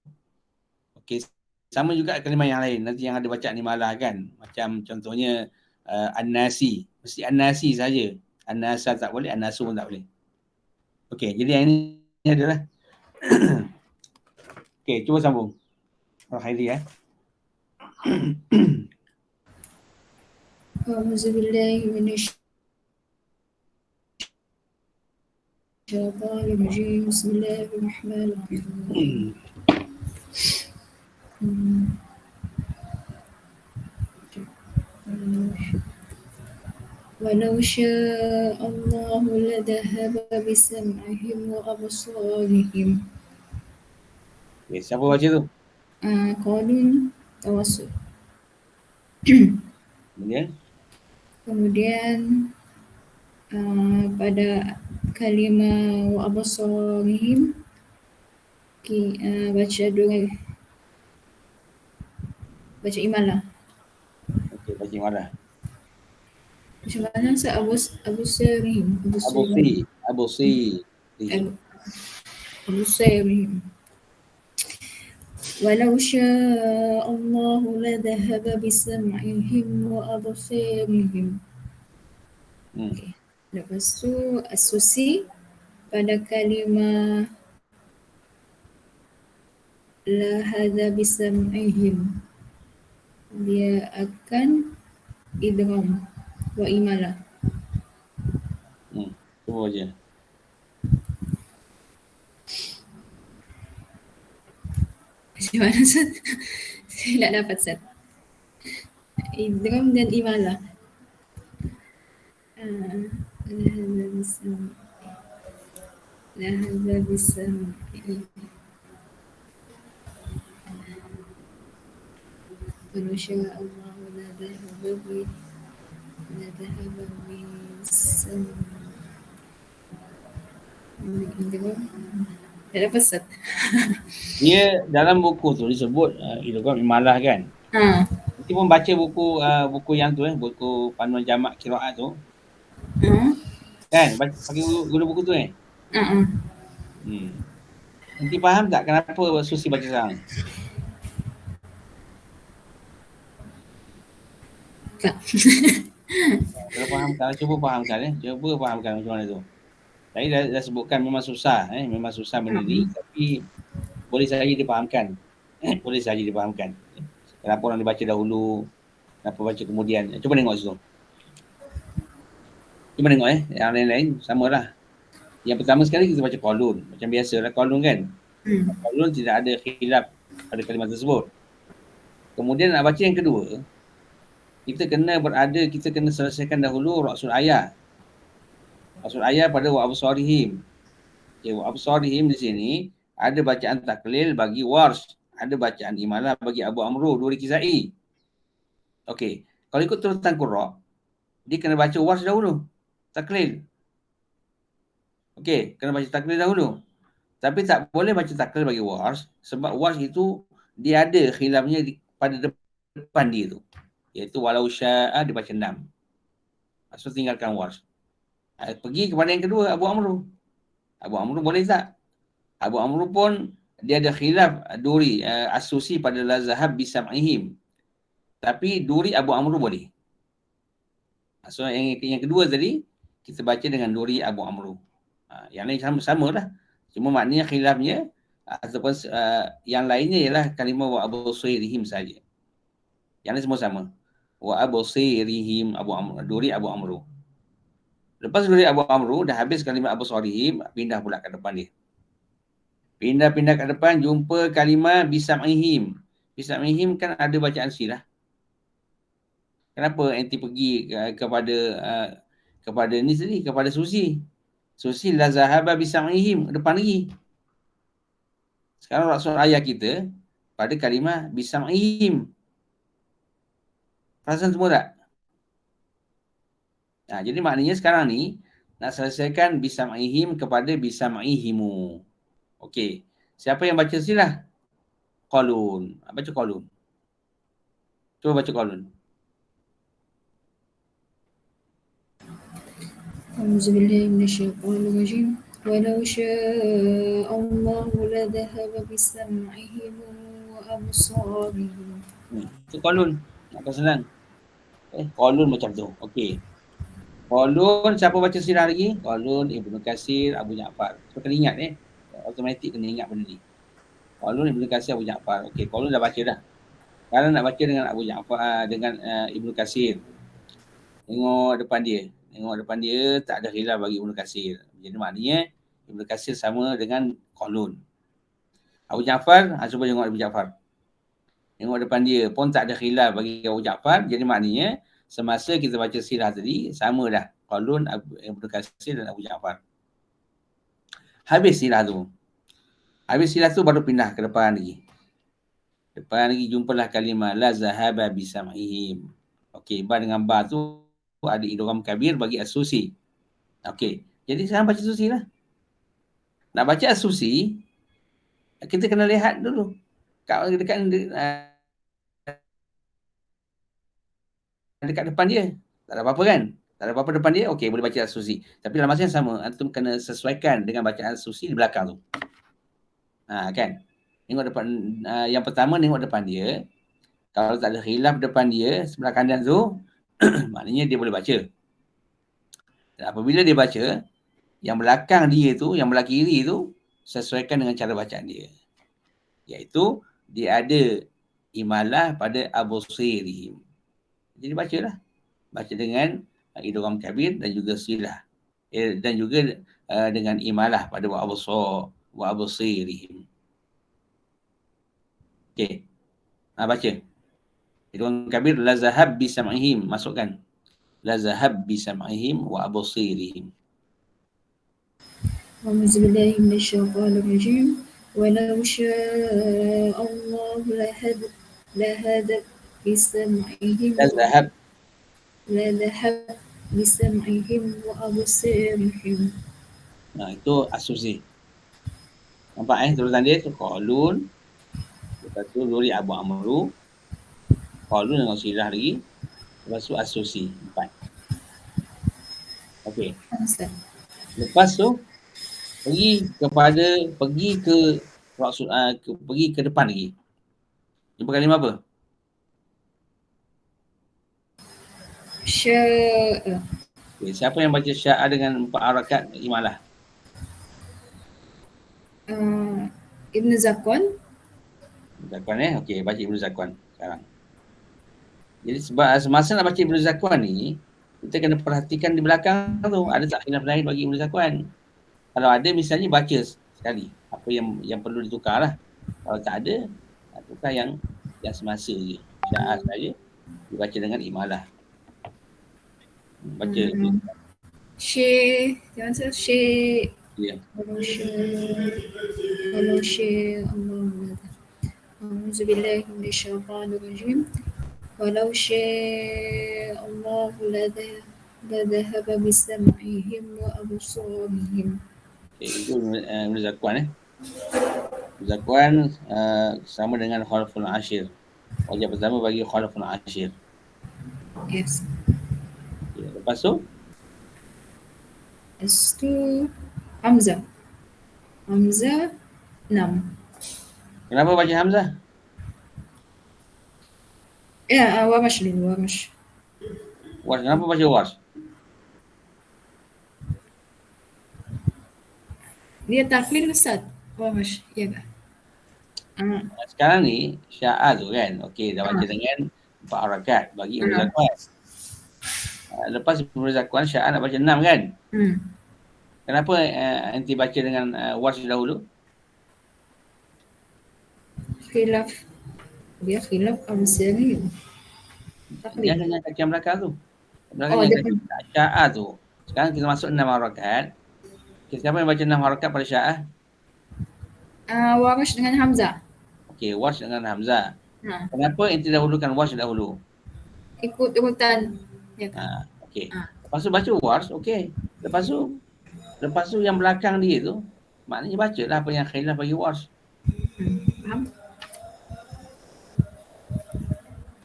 Speaker 1: Okey. Sama juga kalimah yang lain. Nanti yang ada bacaan imalah kan. Macam contohnya an-nasi. Mesti an-nasi saja. An-nasa tak boleh, an-nasu pun tak boleh. Okey, jadi yang ini adalah okey, cuba sambung. Hairi ya.
Speaker 8: A'udzubillahi minasyaitonir rajim. Bismillahirrahmanirrahim. Walau syaa Allahu ladhahaba bisam'ihim wa absarihim.
Speaker 1: Okay, siapa baca tu?
Speaker 8: Qalun tawassul. Kemudian pada kalimah wa absarihim baca dua, baca imalah.
Speaker 1: Okey, baca imalah.
Speaker 8: Macam mana absarihim? Absarihim. Walau syaa Allahu ladhahaba bisam'ihim wa absarihim. Okey. Lepas tu asusi pada kalimah la hadza bisam'ihim. Dia akan idgham wa imala.
Speaker 1: Cuba je.
Speaker 8: Macam mana Ustaz? Saya tak dapat Ustaz. Idgham dan imala. La hadza bisam'ihim. Walau syaa Allah la dhahaba idgham. Tak dapat Ustaz.
Speaker 1: Dia dalam buku tu disebut idgham imalah kan. Nanti pun baca buku yang tu buku panduan jamak qiraat tu. Kan? Pakai guna buku tu Nanti faham tak kenapa Susi baca sekarang?
Speaker 8: Tak.
Speaker 1: Kalau fahamkan, cuba fahamkan Cuba fahamkan macam mana tu. Tadi dah sebutkan memang susah memang susah benda ni, tapi boleh saja difahamkan. Boleh saja difahamkan. Kenapa orang dibaca dahulu, kenapa baca kemudian. Cuba tengok situ. Cuba tengok yang lain-lain samalah. Yang pertama sekali kita baca qaulun. Macam biasalah qaulun kan. Qaulun tidak ada khilaf pada kalimah tersebut. Kemudian nak baca yang kedua, kita kena selesaikan dahulu rasul ayat. Rasul ayat pada wa absarihim. Wa absarihim di sini ada bacaan taklil bagi Warsh, ada bacaan imalah bagi Abu Amru, Duri Kizai. Okey, kalau ikut turutan qurra, dia kena baca Warsh dahulu, taklil. Okey, kena baca taklil dahulu. Tapi tak boleh baca taklil bagi Warsh sebab Warsh itu dia ada khilafnya pada depan dia tu. Iaitu walau syaa dia baca 6. Maksud tinggalkan Warsh. Pergi kepada yang kedua, Abu Amru. Abu Amru boleh tak? Abu Amru pun dia ada khilaf Duri asusi pada la zahab bisam'ihim. Tapi Duri Abu Amru boleh. So yang kedua tadi kita baca dengan Duri Abu Amru. Yang lain sama lah. Cuma maknanya khilafnya ataupun yang lainnya ialah kalimah wa absirihim saja. Yang lain semua sama. Wa absirihim Abu Amru, Duri Abu Amru. Lepas Duri Abu Amru dah habis kalimah absirihim, pindah pula ke depan dia. Pindah ke depan, jumpa kalimah bisam'ihim. Bisam'ihim kan ada bacaan silah. Kenapa anti pergi kepada ni tadi, kepada Susi? Susi la zahaba bisam'ihim, depan lagi. Sekarang rasul ayat kita pada kalimah bisam'ihim. Perasan semua tak? Jadi maknanya sekarang ni nak selesaikan bisam'ihim kepada bisam'ihimu. Okey. Siapa yang baca silah? Qaulun. Baca qaulun. Cuba baca qaulun.
Speaker 8: A'udzubillahi minasyaitonir rajim. Walau syaa Allah la dhahaba bisam'ihim wa absarihim.
Speaker 1: Itu qaulun. Nak senang. Qaulun macam tu. Okey. Qaulun, siapa baca sirah lagi? Qaulun, Ibnu Katsir, Abu Ja'far. So kena ingat automatik kena ingat benda ni. Qaulun, Ibnu Katsir, Abu Ja'far. Okey, qaulun dah baca dah. Sekarang nak baca dengan Abu Ja'far, dengan Ibnu Katsir. Tengok depan dia tak ada khilaf bagi Ibnu Katsir. Jadi maknanya Ibnu Katsir sama dengan qaulun. Abu Ja'far, cuba tengok Abu Ja'far. Tengok depan dia pun tak ada khilaf bagi Abu Ja'far. Jadi maknanya semasa kita baca sirah tadi, sama dah. Qaulun, Ibnu Katsir dan Abu Ja'far. Habis sirah tu baru pindah ke depan lagi. Depan lagi jumpalah kalimah la zahaba bisam'ihim. Okey, ba dengan ba tu ada idgham kabir bagi as-susi. Okey, jadi sekarang baca susi lah. Nak baca as-susi, kita kena lihat dulu. Dekat depan dia. Tak ada apa-apa kan? Tak ada apa-apa depan dia, okey, boleh baca as-susi. Tapi dalam masa yang sama, antum kena sesuaikan dengan bacaan as-susi di belakang tu. Kan? Tengok depan, yang pertama tengok depan dia. Kalau tak ada khilaf depan dia, sebelah kanan tu, maknanya dia boleh baca. Dan apabila dia baca, yang belakang dia tu, yang belah kiri tu sesuaikan dengan cara bacaan dia. Iaitu dia ada imalah pada abusirihim. Jadi bacalah. Baca dengan idgham kabir dan juga silah. Dan juga dengan imalah pada wa abusirihim. Okey. Baca. Idgham kabir la zahab bi sam'ihim, masukkan. La zahab bi sam'ihim wa abusirihim.
Speaker 8: أعوذ بالله من الشيطان الرجيم ولو شاء الله لهدى بسمعهم لذهب بسمعهم وأبصارهم.
Speaker 1: Itu asumsi. Nampak tulisan dia tu qalun. Lepas tu Zuri Abu Amru. Qalun dengan silah lagi. Lepas tu asumsi 4. Okey. Lepas tu pergi ke depan lagi. Jumpa kalimah apa?
Speaker 8: Sya'a.
Speaker 1: Okay, siapa yang baca sya'a dengan 4 harakat imalah?
Speaker 8: Ibn Zakwan.
Speaker 1: Okey, baca Ibn Zakwan sekarang. Jadi semasa nak baca Ibn Zakwan ni, kita kena perhatikan di belakang tu ada tak khilaf lain bagi Ibn Zakwan. Kalau ada misalnya baca sekali apa yang perlu ditukar lah. Kalau tak ada, tukar yang semasa je. Sya'a saja dibaca dengan imalah. Baca
Speaker 8: Syekh, jangan salah Syekh.
Speaker 1: Ya.
Speaker 8: Walau syekh Allah. A'udzu billahi minasyaitonir rajim. Walau syekh Allah la dhahaba bisam'ihim wa absarihim.
Speaker 1: Itu Ibn Zakwan Ibn Zakwan sama dengan khalaful ashir. Wajah pertama bagi khalaful ashir.
Speaker 8: Yes.
Speaker 1: Okay, lepas tu
Speaker 8: Hamzah 6.
Speaker 1: Kenapa baca Hamzah?
Speaker 8: Ya, Warsh dulu, Warsh.
Speaker 1: Kenapa baca Warsh?
Speaker 8: Dia taklid Ustaz. Warsh, ya kah?
Speaker 1: Sekarang ni sya'a tu kan. Okey, dah baca dengan 4 harakat bagi Ibn Zakwan. Lepas Ibn Zakwan sya'a nak baca 6 kan? Kenapa anti baca dengan Warsh dahulu?
Speaker 8: Khilaf. Dia khilaf Al-Sari.
Speaker 1: Dia dengan kaki yang belakang tu. Belakang yang kaki sya'a tu. Sekarang kita masuk 6 harakat. Siapa yang baca 6 harakat pada sya'a?
Speaker 8: Warsh dengan Hamzah.
Speaker 1: Okey, Warsh dengan Hamzah. Kenapa inti dahulukan Warsh dahulu?
Speaker 8: Ikut urutan. Ya kan?
Speaker 1: Okey. Lepas tu baca Warsh, okey. Lepas tu yang belakang dia tu, maknanya bacalah apa yang khilaf bagi Warsh.
Speaker 8: Faham?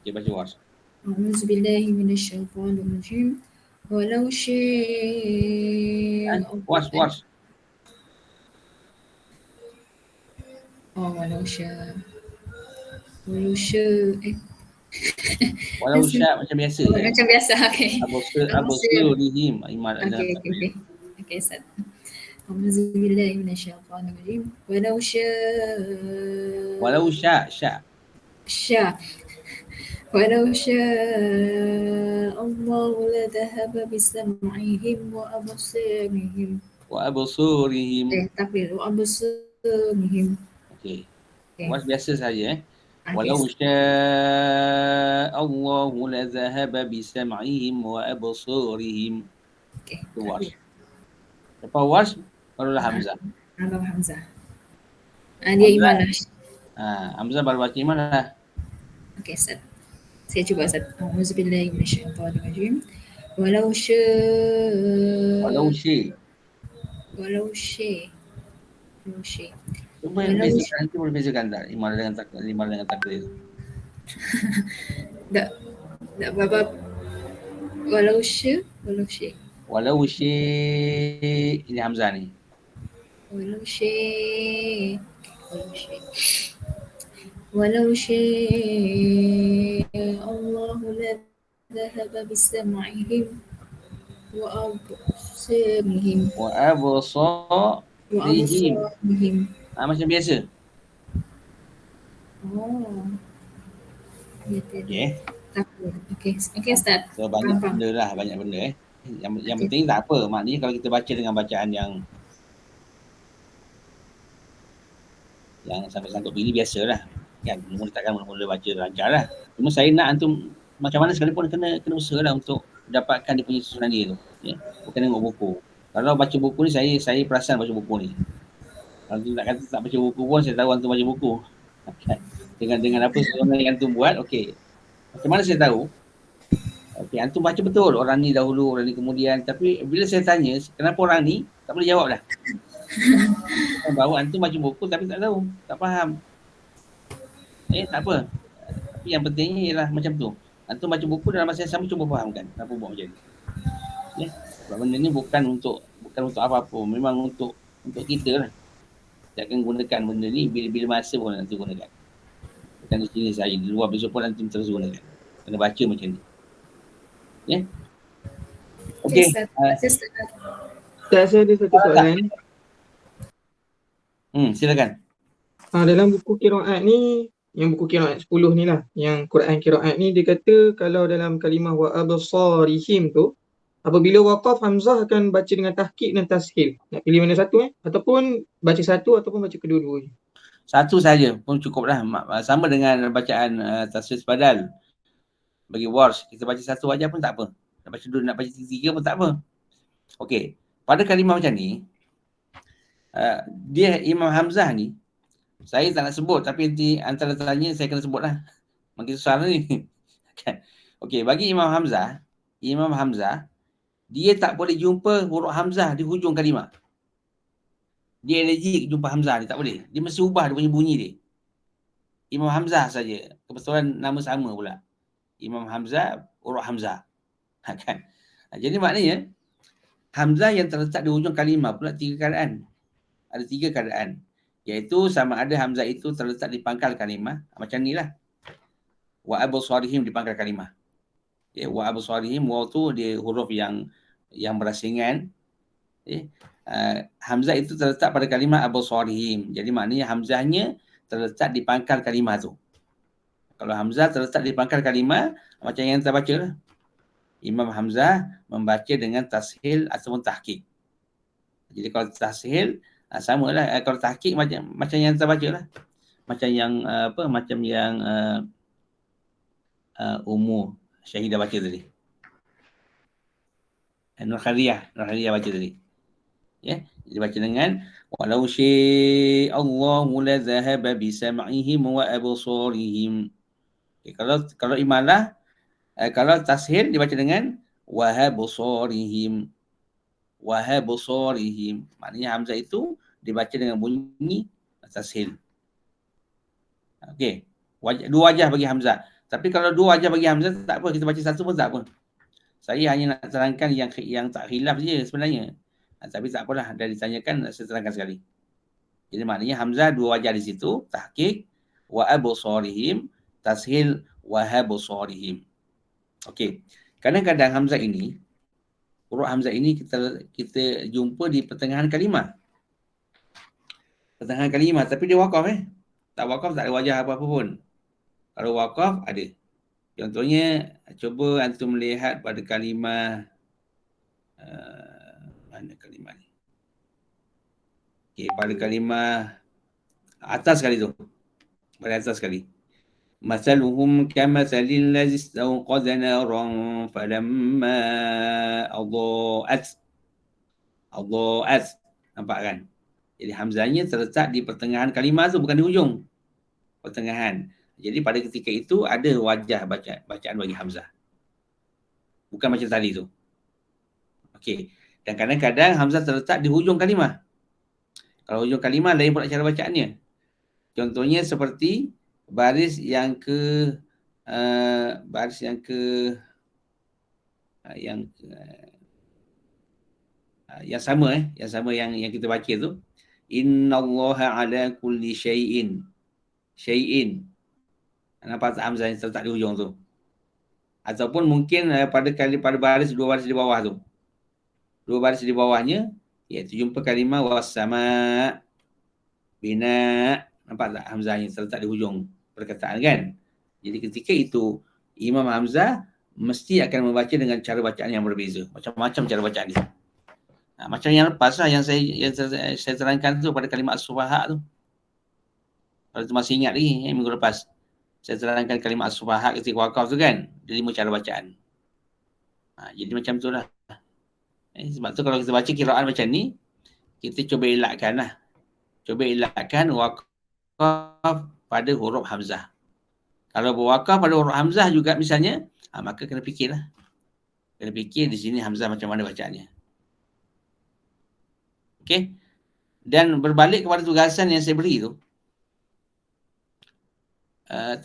Speaker 1: Okey, baca Warsh.
Speaker 8: A'udzu billahi minasyaitonir rajim. Walau syai'a.
Speaker 1: Warsh.
Speaker 8: Walau syai'a.
Speaker 1: Walau sya' macam biasa.
Speaker 8: Macam biasa, okey.
Speaker 1: Abusirihim imalah.
Speaker 8: Okey. Ustaz. A'udzu billahi minasyaitonir rajim. Walau
Speaker 1: sya'.
Speaker 8: ولو شاء الله لذهب بسمعهم وأبصارهم. Takbir. وأبصارهم.
Speaker 1: Okey. Warsh biasa saja Walau syaa Allah la dhahaba bi sam'ihim wa absarihim. Itu Warsh. Lepas Warsh barulah Hamzah.
Speaker 8: Hamzah. Dia imalah.
Speaker 1: Hamzah baru baca imalah.
Speaker 8: Okey, Ustaz. Saya cuba Ustaz. Auzubillahi minasyaitonir rajim. Walau syai'a.
Speaker 1: Cuba boleh bezakan tak imalah dengan takdir?
Speaker 8: Tak apa. Walau syai.
Speaker 1: Ini Hamzah ni.
Speaker 8: Walau syai. ولو شاء الله لذهب بسمعهم Wa'absirihim.
Speaker 1: Wa absarihim.
Speaker 8: Wa'absarihim.
Speaker 1: Macam biasa.
Speaker 8: Oh. Ya,
Speaker 1: Okey.
Speaker 8: tak apa. Okey, Ustaz.
Speaker 1: So banyak
Speaker 8: Faham.
Speaker 1: benda lah, banyak benda Yang
Speaker 8: Okey.
Speaker 1: penting tak apa. Maknanya kalau kita baca dengan bacaan yang sangkut-sangkut begini biasalah. Kan mula-mula baca lancar lah. Cuma saya nak antum macam mana sekalipun kena usaha lah untuk dapatkan dia punya susunan dia tu. Ya. Bukan tengok buku. Kalau baca buku ni saya perasan baca buku ni. Kalau tu nak kata tak baca buku pun saya tahu antum baca buku. Dengan apa susunan yang antum buat, okey. Macam mana saya tahu? Okey, antum baca betul orang ni dahulu, orang ni kemudian. Tapi bila saya tanya kenapa orang ni, tak boleh jawab dah. Bahawa antum baca buku tapi tak tahu, tak faham. Tak apa. Tapi yang pentingnya ialah macam tu. Antum baca buku dalam masa yang sama cuba fahamkan kenapa buat macam ni. Sebab benda ni bukan untuk apa-apa, memang untuk kita lah. Kita akan gunakan benda ni bila masa pun nanti gunakan. Bukan di sini saya, di luar besok pun nanti terus gunakan. Kena baca macam ni. Okey.
Speaker 8: Ustaz.
Speaker 6: Saya ada satu soalan.
Speaker 1: Silakan.
Speaker 6: Dalam buku qiraat ni, yang buku qiraat 10 ni lah, yang Quran qiraat ni, dia kata kalau dalam kalimah wa absarihim tu, apabila waqaf hamzah akan baca dengan tahqiq dan tashil. Nak pilih mana satu ataupun baca satu ataupun baca kedua-duanya.
Speaker 1: Satu saja pun cukup lah. Sama dengan bacaan tasrif badal. Bagi wars, kita baca satu aja pun tak apa. Nak baca dua, nak baca tiga pun tak apa. Okey. Pada kalimah macam ni, dia Imam Hamzah ni, saya tak nak sebut tapi nanti antara tanya saya kena sebut lah. Makin susah ni. Okey, bagi Imam Hamzah, dia tak boleh jumpa huruf Hamzah di hujung kalimah. Dia allergic jumpa Hamzah ni, tak boleh. Dia mesti ubah dia punya bunyi dia. Imam Hamzah saja. Kebetulan nama sama pula. Imam Hamzah, huruf Hamzah. Kan? Jadi maknanya, Hamzah yang terletak di hujung kalimah pula 3 keadaan. Ada 3 keadaan. Iaitu sama ada Hamzah itu terletak di pangkal kalimah. Macam ni lah. Wa absarihim di pangkal kalimah. Wa absarihim, waw tu dia huruf yang berasingan. Hamzah itu terletak pada kalimah absarihim. Jadi maknanya Hamzahnya terletak di pangkal kalimah tu. Kalau Hamzah terletak di pangkal kalimah, macam yang kita baca lah. Imam Hamzah membaca dengan tashil ataupun tahqiq. Jadi kalau tashil, sama lah. Kalau tahqiq macam yang kita baca lah. Macam yang Ummu Syahidah baca tadi. Nur Khaliyah baca tadi. Ya, dia baca dengan walau syai'allahu la dhahaba bi sam'ihim wa absarihim. Okay, kalau imalah, kalau tashil dibaca dengan wa absarihim. Maknanya Hamzah itu dibaca dengan bunyi tashil. Okey, dua wajah bagi Hamzah. Tapi kalau dua wajah bagi Hamzah tak apa, kita baca satu pun tak apa. Saya hanya nak terangkan yang tak khilaf je sebenarnya. Tapi tak apalah, dah ditanyakan, saya terangkan sekali. Jadi maknanya Hamzah dua wajah di situ, tahqiq wa absarihim, tashil wa absarihim. Okey. Kadang-kadang Hamzah ini, huruf Hamzah ini kita jumpa di pertengahan kalimah. Pertengahan kalimah, tapi dia waqaf Tak waqaf tak ada wajah apa-apa pun. Kalau waqaf ada. Contohnya, cuba antum melihat pada kalimah mana kalimah ni? Okey, pada kalimah atas sekali tu. Pada atas sekali. Masaluhum kamathalil ladzi istawqadha naran falamma adha'at. Nampak kan? Jadi Hamzahnya terletak di pertengahan kalimah tu, bukan di hujung. Pertengahan. Jadi pada ketika itu ada wajah bacaan bagi Hamzah. Bukan macam tadi tu. Okey. Dan kadang-kadang Hamzah terletak di hujung kalimah. Kalau hujung kalimah lain pula cara bacaannya. Contohnya seperti baris yang sama yang kita baca tu. Innallaha ala kulli syai'in. Nampak tak Hamzah yang terletak di hujung tu? Ataupun mungkin pada baris, dua baris di bawah tu. dua baris di bawahnya, iaitu jumpa kalimah was-sama' bina. Nampak tak hamzahnya terletak di hujung perkataan kan? Jadi ketika itu Imam Hamzah mesti akan membaca dengan cara bacaan yang berbeza. Macam-macam cara bacaan dia. Macam yang lepas lah yang saya terangkan tu pada kalimat as-sufaha tu. Kalau tu masih ingat lagi minggu lepas. Saya terangkan kalimat as-sufaha ketika wakaf tu kan. Dia 5 cara bacaan. Jadi macam tu lah. Sebab tu kalau kita baca kiraan macam ni, kita cuba elakkan lah. Cuba elakkan wakaf pada huruf hamzah. Kalau berwakaf pada huruf hamzah juga misalnya, maka kena fikirlah. Kena fikir di sini hamzah macam mana bacaannya. Okey. Dan berbalik kepada tugasan yang saya beri tu.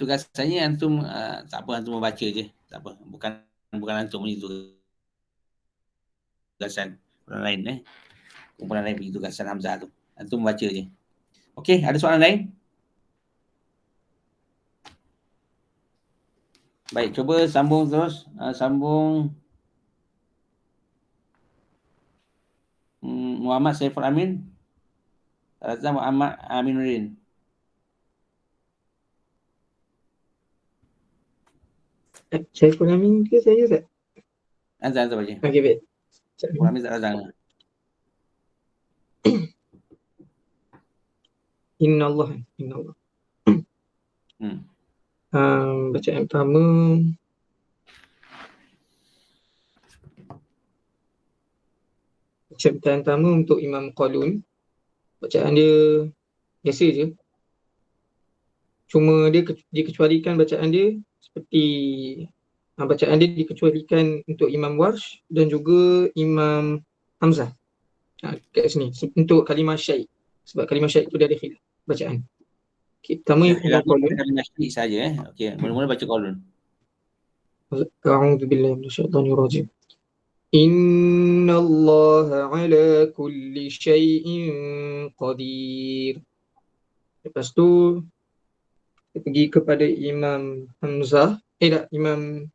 Speaker 1: Tugasannya antum tak apa, antum membaca je. Tak apa. Bukan antum punya tugasan. Orang lain kumpulan lain punya tugasan hamzah tu. Antum membaca je. Okey, ada soalan lain? Baik, cuba sambung terus. Sambung Muhammad Saiful Amin. Razak Muhammad Aminuddin.
Speaker 6: Saiful Amin ke saya tak?
Speaker 1: Azan baca.
Speaker 6: Okey, baik.
Speaker 1: Saiful Amin tak Razak.
Speaker 6: Innallah. Bacaan pertama. Bacaan pertama untuk Imam Qalun. Bacaan dia biasa je. Cuma dia dikecualikan bacaan dia seperti bacaan dia dikecualikan untuk Imam Warsh dan juga Imam Hamzah. Kat sini untuk kalimah syai'. Sebab kalimah syai' tu dia ada khilaf bacaan. Okay, pertama Imam Qalun.
Speaker 1: Kalimah syai' saja Okey, mula-mula baca Qalun.
Speaker 6: A'udzu billahi minasyaitonir rajim. Innallaha ala kulli syai'in qadir. Lepas tu kita pergi kepada Imam Hamzah, Imam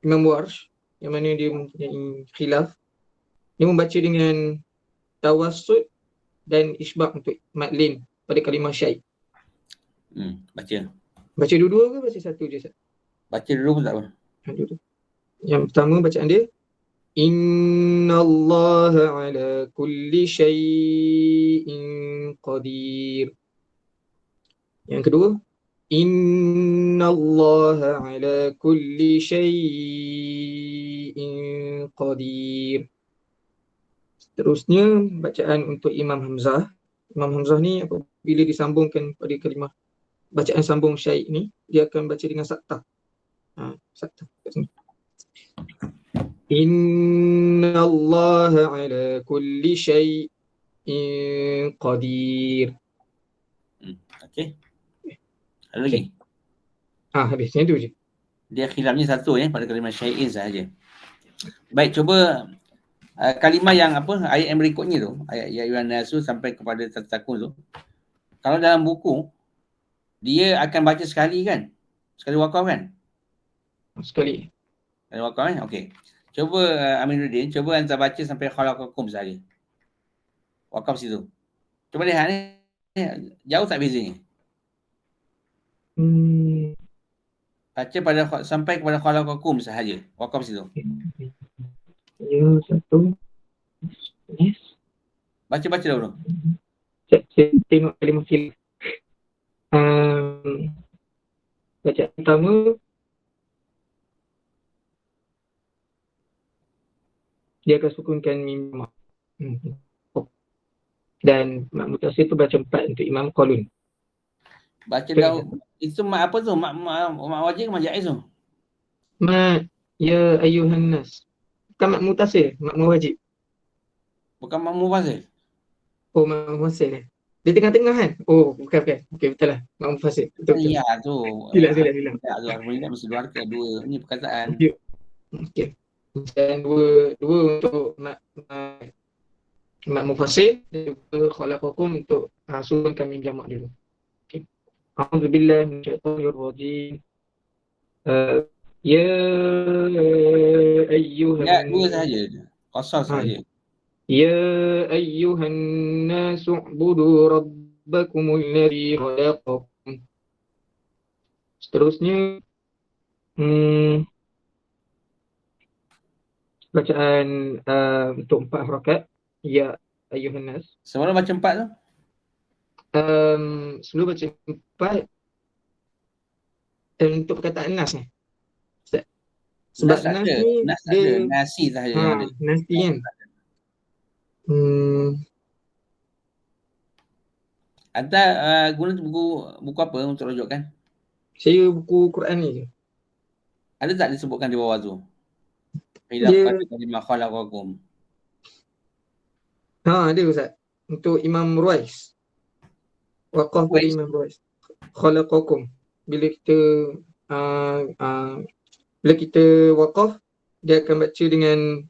Speaker 6: Warsh yang mana dia mempunyai khilaf. Dia membaca dengan tawassut dan isbaq untuk madlin pada kalimah syai'.
Speaker 1: Baca.
Speaker 6: Baca dua-dua ke baca satu je?
Speaker 1: Baca dulu pun tak apa.
Speaker 6: Yang pertama bacaan dia Innallaha ala kulli syai'in qadir. Yang kedua Innallaha ala kulli syai'in qadir. Seterusnya bacaan untuk Imam Hamzah. Imam Hamzah ni apabila disambungkan pada kalimah bacaan sambung syai' ni, dia akan baca dengan saktah. Saktah kat sini. Innallaha ala kulli syai'in qadir.
Speaker 1: Okey. Ada lagi?
Speaker 6: Habis. Yang tu je.
Speaker 1: Dia khilafnya satu pada kalimah syai'in sahaja. Baik, cuba kalimah yang ayat yang berikutnya tu, ayat ya ayyuhan nasu sampai kepada tatakun tu. Kalau dalam buku dia akan baca sekali kan? Sekali wakaf kan?
Speaker 6: Sekali
Speaker 1: wakaf kan? Okey. Cuba Aminuddin, cuba anda baca sampai khalaqakum saja. Wakaf situ. Cuba lihat ni. Jauh tak bezanya? Baca sampai kepada khalaqakum sahaja. Wakaf situ.
Speaker 6: Ya, satu. Yes.
Speaker 1: Baca dulu.
Speaker 6: Saya tengok kalimah khilaf. Bacaan pertama dia akan sukunkan mim dan mak mutasir tu baca 4 untuk Imam Qalun.
Speaker 1: Baca dah itu mak apa tu? Mak wajib ke mak jaiz tu?
Speaker 6: Mak ya ayyuhan nas. Bukan mak mutasir, mak wajib.
Speaker 1: Bukan mak mufassir.
Speaker 6: Oh, mak mufassir. Dia tengah-tengah kan? Oh, bukan. Okey, betul lah. Mak mufassir. Betul.
Speaker 1: Ya tu.
Speaker 6: Silap.
Speaker 1: Tak ada harmonia mesti dua harkat dua. Ini perkataan.
Speaker 6: Okey. Dan dua untuk mak mufassir dan juga khalaqakum untuk susun kami jamak dulu. Okey. A'udzubillahi minasyaitonir rajim. Ya ayyuhan.
Speaker 1: Ya, dua sahaja. Qasar sahaja.
Speaker 6: Ya ayyuhan nasu u'budu rabbakumul ladzi khalaqakum. Seterusnya bacaan untuk 4 harakat. Ya ayyuhan nas.
Speaker 1: Sebelum baca 4 tu,
Speaker 6: Sebelum baca 4 untuk perkataan nas ni. Ustaz. Sebab
Speaker 1: nas tak
Speaker 6: nas
Speaker 1: ada.
Speaker 6: ni
Speaker 1: Nas tak
Speaker 6: dia
Speaker 1: ada. Nasi sahaja yang ada.
Speaker 6: nanti kan.
Speaker 1: Anda guna buku apa untuk rujukkan?
Speaker 6: Saya buku Quran ni je.
Speaker 1: Ada tak disebutkan di bawah tu? Ila
Speaker 6: Dia
Speaker 1: kalimah khalaqakum.
Speaker 6: ada Ustaz. Untuk Imam Ruwais. Waqaf pada Imam Ruwais. Khalaqakum. Bila kita waqaf, dia akan baca dengan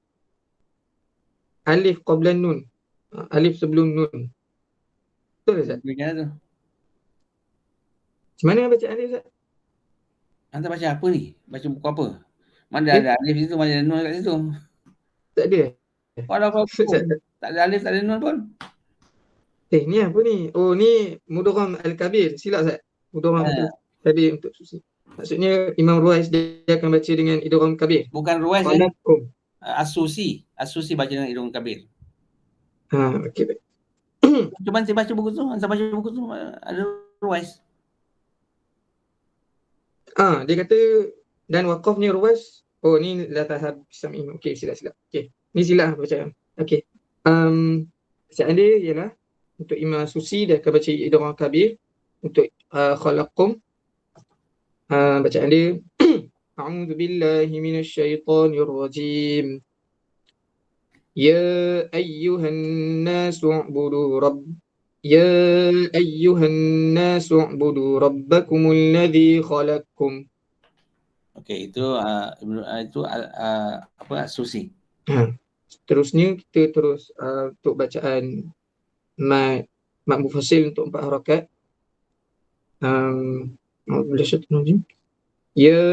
Speaker 6: alif qabla nun. Alif sebelum nun. Betul Ustaz?
Speaker 1: Macam mana tu?
Speaker 6: Macam mana baca alif Ustaz?
Speaker 1: Anda baca apa ni? Baca buku apa? Mana ada alif situ, mana ada nun kat situ?
Speaker 6: Tak ada.
Speaker 1: Khalaqakum. Tak ada alif, tak ada nun pun.
Speaker 6: Ni apa ni? Oh, ni Mudgham Al-Kabir. Silap Ustaz. Mudgham Al-Kabir untuk susi. Maksudnya Imam Ruwais dia akan baca dengan idgham kabir.
Speaker 1: Bukan Ruwais.
Speaker 6: Khalaqakum.
Speaker 1: As-Susi. As-Susi baca dengan idgham kabir.
Speaker 6: Okey baik.
Speaker 1: Cuba saya baca buku tu. Saya baca buku tu ada Ruwais.
Speaker 6: Dia kata dan waqafnya Ruwais. Oh, ni la tahab sam'in. Okey, silap. Okey. Ni silap bacaan. Okey. Bacaan dia ialah untuk Imam Susi dia akan baca idgham kabir. Untuk khalaqakum bacaan dia A'udzu billahi minasyaitonir rajim. Ya ayyuhan nasu u'budu rabbakumul ladzi khalaqakum. Okey,
Speaker 1: itu Susi.
Speaker 6: Terusnya kita terus untuk bacaan mad mufasil untuk 4 harakat. Ya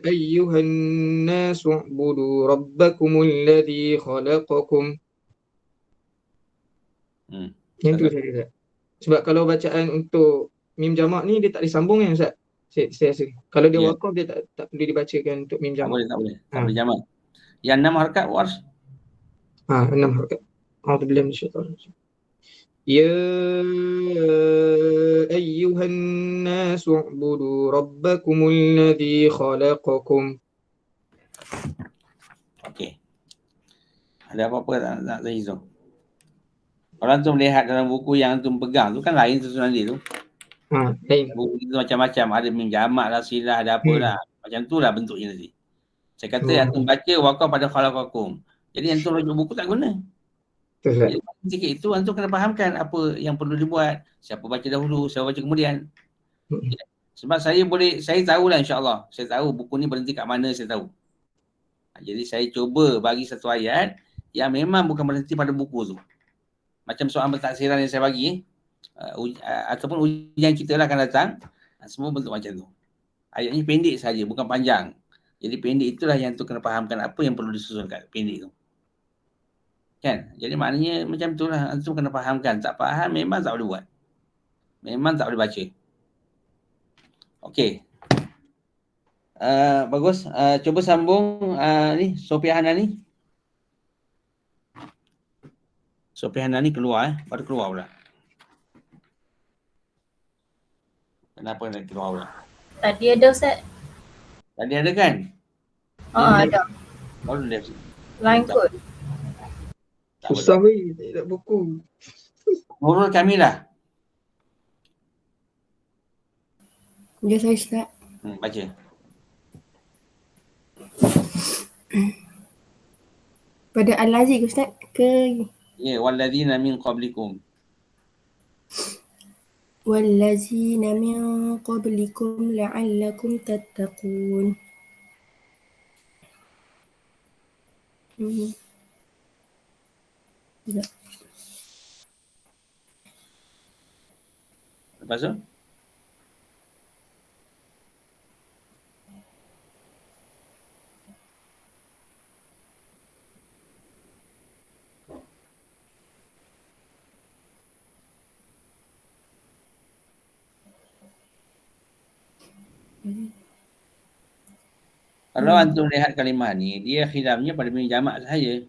Speaker 6: ayyuhan nasu u'budu rabbakumul ladzi khalaqakum. Yang tu saya. Sebab kalau bacaan untuk mim jamak ni dia tak disambung kan Ustaz? Saya rasa. Kalau dia waqaf dia tak perlu dibacakan untuk mim jamak.
Speaker 1: Tak boleh. Tak boleh jamak. Yang 6 harakat Warsh.
Speaker 6: 6 harakat. A'udzubillahi minasyaitonir rajim. Ya ayyuhan nasu u'budu rabbakumul ladzi khalaqakum.
Speaker 1: Okey. Ada apa-apa tak Zahid tu? Orang tu melihat dalam buku yang antum pegang tu kan lain susunan dia tu.
Speaker 6: Lain.
Speaker 1: Buku itu macam-macam. Ada mim jamak lah, silah, ada apalah. Macam tu lah bentuknya nanti. Saya kata antum baca waqaf pada khalaqakum. Jadi antum rujuk buku tak guna. Jadi sikit itu antum kena fahamkan apa yang perlu dibuat. Siapa baca dahulu, siapa baca kemudian. Sebab saya tahulah insya-Allah. Saya tahu buku ni berhenti kat mana, saya tahu. Jadi saya cuba bagi satu ayat yang memang bukan berhenti pada buku tu. Macam soal pentaksiran yang saya bagi ataupun ujian kita lah akan datang, semua bentuk macam tu. Ayatnya pendek saja, bukan panjang. Jadi pendek itulah yang tu kena fahamkan apa yang perlu disusun kat pendek tu. Kan? Jadi maknanya macam tu lah. Antum kena fahamkan. Tak faham memang tak boleh buat. Memang tak boleh baca. Okey. Bagus. Cuba sambung ni Sophia Hanani. Sophia Hanani keluar baru keluar pula. Kenapa nak keluar pula?
Speaker 4: Tadi ada Ustaz.
Speaker 1: Tadi ada kan?
Speaker 4: Ada.
Speaker 1: Baru dia.
Speaker 4: Lain kot.
Speaker 6: Susah weh, tak ada buku.
Speaker 1: Nurul Kamilah.
Speaker 8: Ya saya Ustaz.
Speaker 1: Baca.
Speaker 8: Pada Al-Aziz Ustaz ke?
Speaker 1: Ya, walladzina min qablikum.
Speaker 8: Wallazina min qablikum la'allakum tattaqun. Ya.
Speaker 1: Lepas tu? Kalau antum lihat kalimah ni, dia khilafnya pada mim jamak sahaja.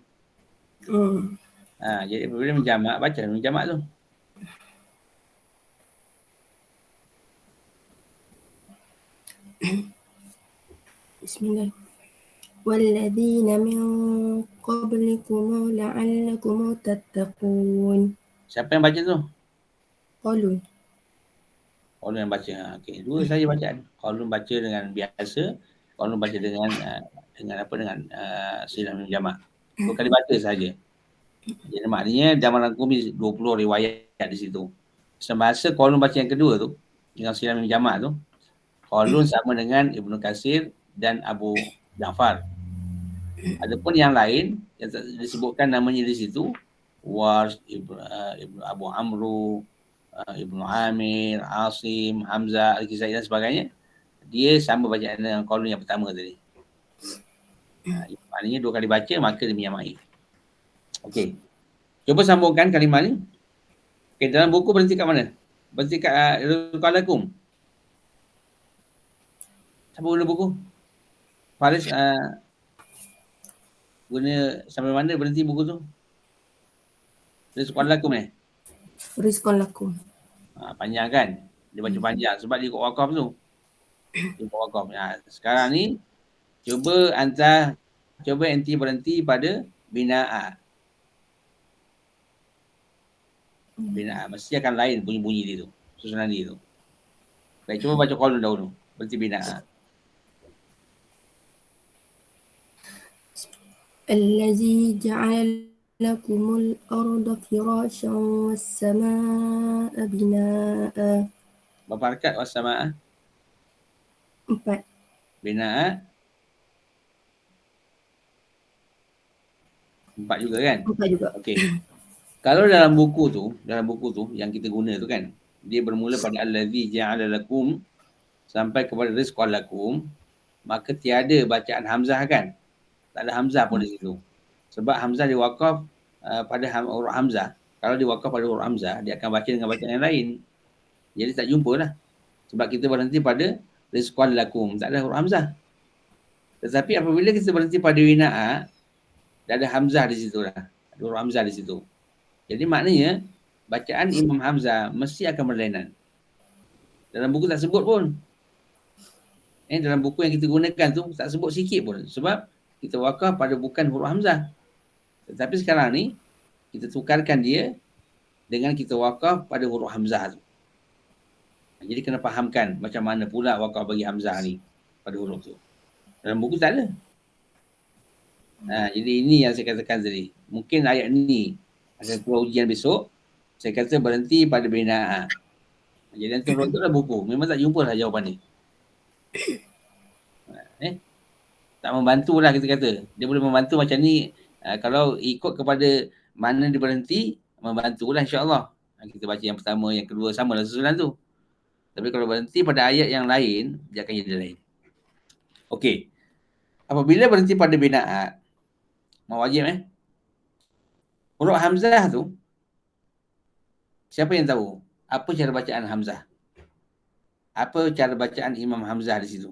Speaker 1: Jadi apabila mim jamak, baca mim jamak tu.
Speaker 9: Bismillah. Walladzina min qablikum la'allakum tattaqun.
Speaker 1: Siapa yang baca tu?
Speaker 9: Qalun.
Speaker 1: Qalun yang baca. Okey, dua saja bacaan. Qalun baca dengan biasa, qalun baca dengan silam mim jamak. Dua kali baca saja. Jadi maknanya Jamal Al-Qumi 20 riwayat di situ. Semasa qalun baca yang kedua tu dengan silam mim jamak tu, qalun sama dengan Ibnu Katsir dan Abu Ja'far. Adapun yang lain yang disebutkan namanya di situ, Warsh, Ibnu Abu Amru, Ibnu Amir, Asim, Hamzah, Al-Kisai dan sebagainya, dia sama bacaan dengan qalun yang pertama tadi. Maknanya dua kali baca maka dia menyamai. Okey. Cuba sambungkan kalimah ni. Okey, dalam buku berhenti kat mana? Berhenti kat Rizqalakum. Siapa guna buku? Faris guna sampai mana berhenti buku tu? Rizqalakum ni.
Speaker 9: Rizqalakum.
Speaker 1: Panjang kan? Dia baca panjang sebab dia ikut wakaf tu. Dia ikut wakaf. Sekarang ni cuba enti berhenti pada binaa. Binaa mesti akan lain bunyi-bunyi dia tu, susunan dia tu. Baik, cuba baca qalun dahulu. Berhenti binaa.
Speaker 9: Allazi ja'ala lakumul arda firasyan was samaa'a binaa'a.
Speaker 1: Berapa rakaat was-samaa'a?
Speaker 9: 4.
Speaker 1: Binaa'a 4 juga kan?
Speaker 9: 4 juga.
Speaker 1: Okey. Kalau dalam buku tu yang kita guna tu kan, dia bermula pada allazi ja'ala lakum sampai kepada rizqalakum, maka tiada bacaan hamzah kan? Tak ada hamzah pun di situ. Sebab hamzah diwakaf pada huruf hamzah. Kalau diwakaf pada huruf hamzah, dia akan baca dengan bacaan yang lain. Jadi tak jumpa lah. Sebab kita berhenti pada rizqalakum, tak ada huruf hamzah. Tetapi apabila kita berhenti pada winaa, dah ada hamzah di situ lah. Ada huruf hamzah di situ. Jadi maknanya bacaan Imam Hamzah mesti akan berlainan. Dalam buku tak sebut pun. Dalam buku yang kita gunakan tu tak sebut sikit pun. Sebab kita wakaf pada bukan huruf Hamzah. Tetapi sekarang ni kita tukarkan dia dengan kita wakaf pada huruf Hamzah tu. Jadi kena fahamkan macam mana pula wakaf bagi Hamzah ni pada huruf tu. Dalam buku tak ada. Jadi ini yang saya katakan tadi. Mungkin ayat ni akan keluar ujian besok. Saya kata berhenti pada binaa. Jadi nanti rontok lah buku. Memang tak jumpa lah jawapan ni. Tak membantu lah kita kata. Dia boleh membantu macam ni. Kalau ikut kepada mana dia berhenti, membantu lah insyaAllah. Kita baca yang pertama, yang kedua, sama lah susunan tu. Tapi kalau berhenti pada ayat yang lain, dia akan jadi lain. Okey. Apabila berhenti pada binaa, wajib huruf Hamzah tu, siapa yang tahu? Apa cara bacaan Hamzah? Apa cara bacaan Imam Hamzah di situ?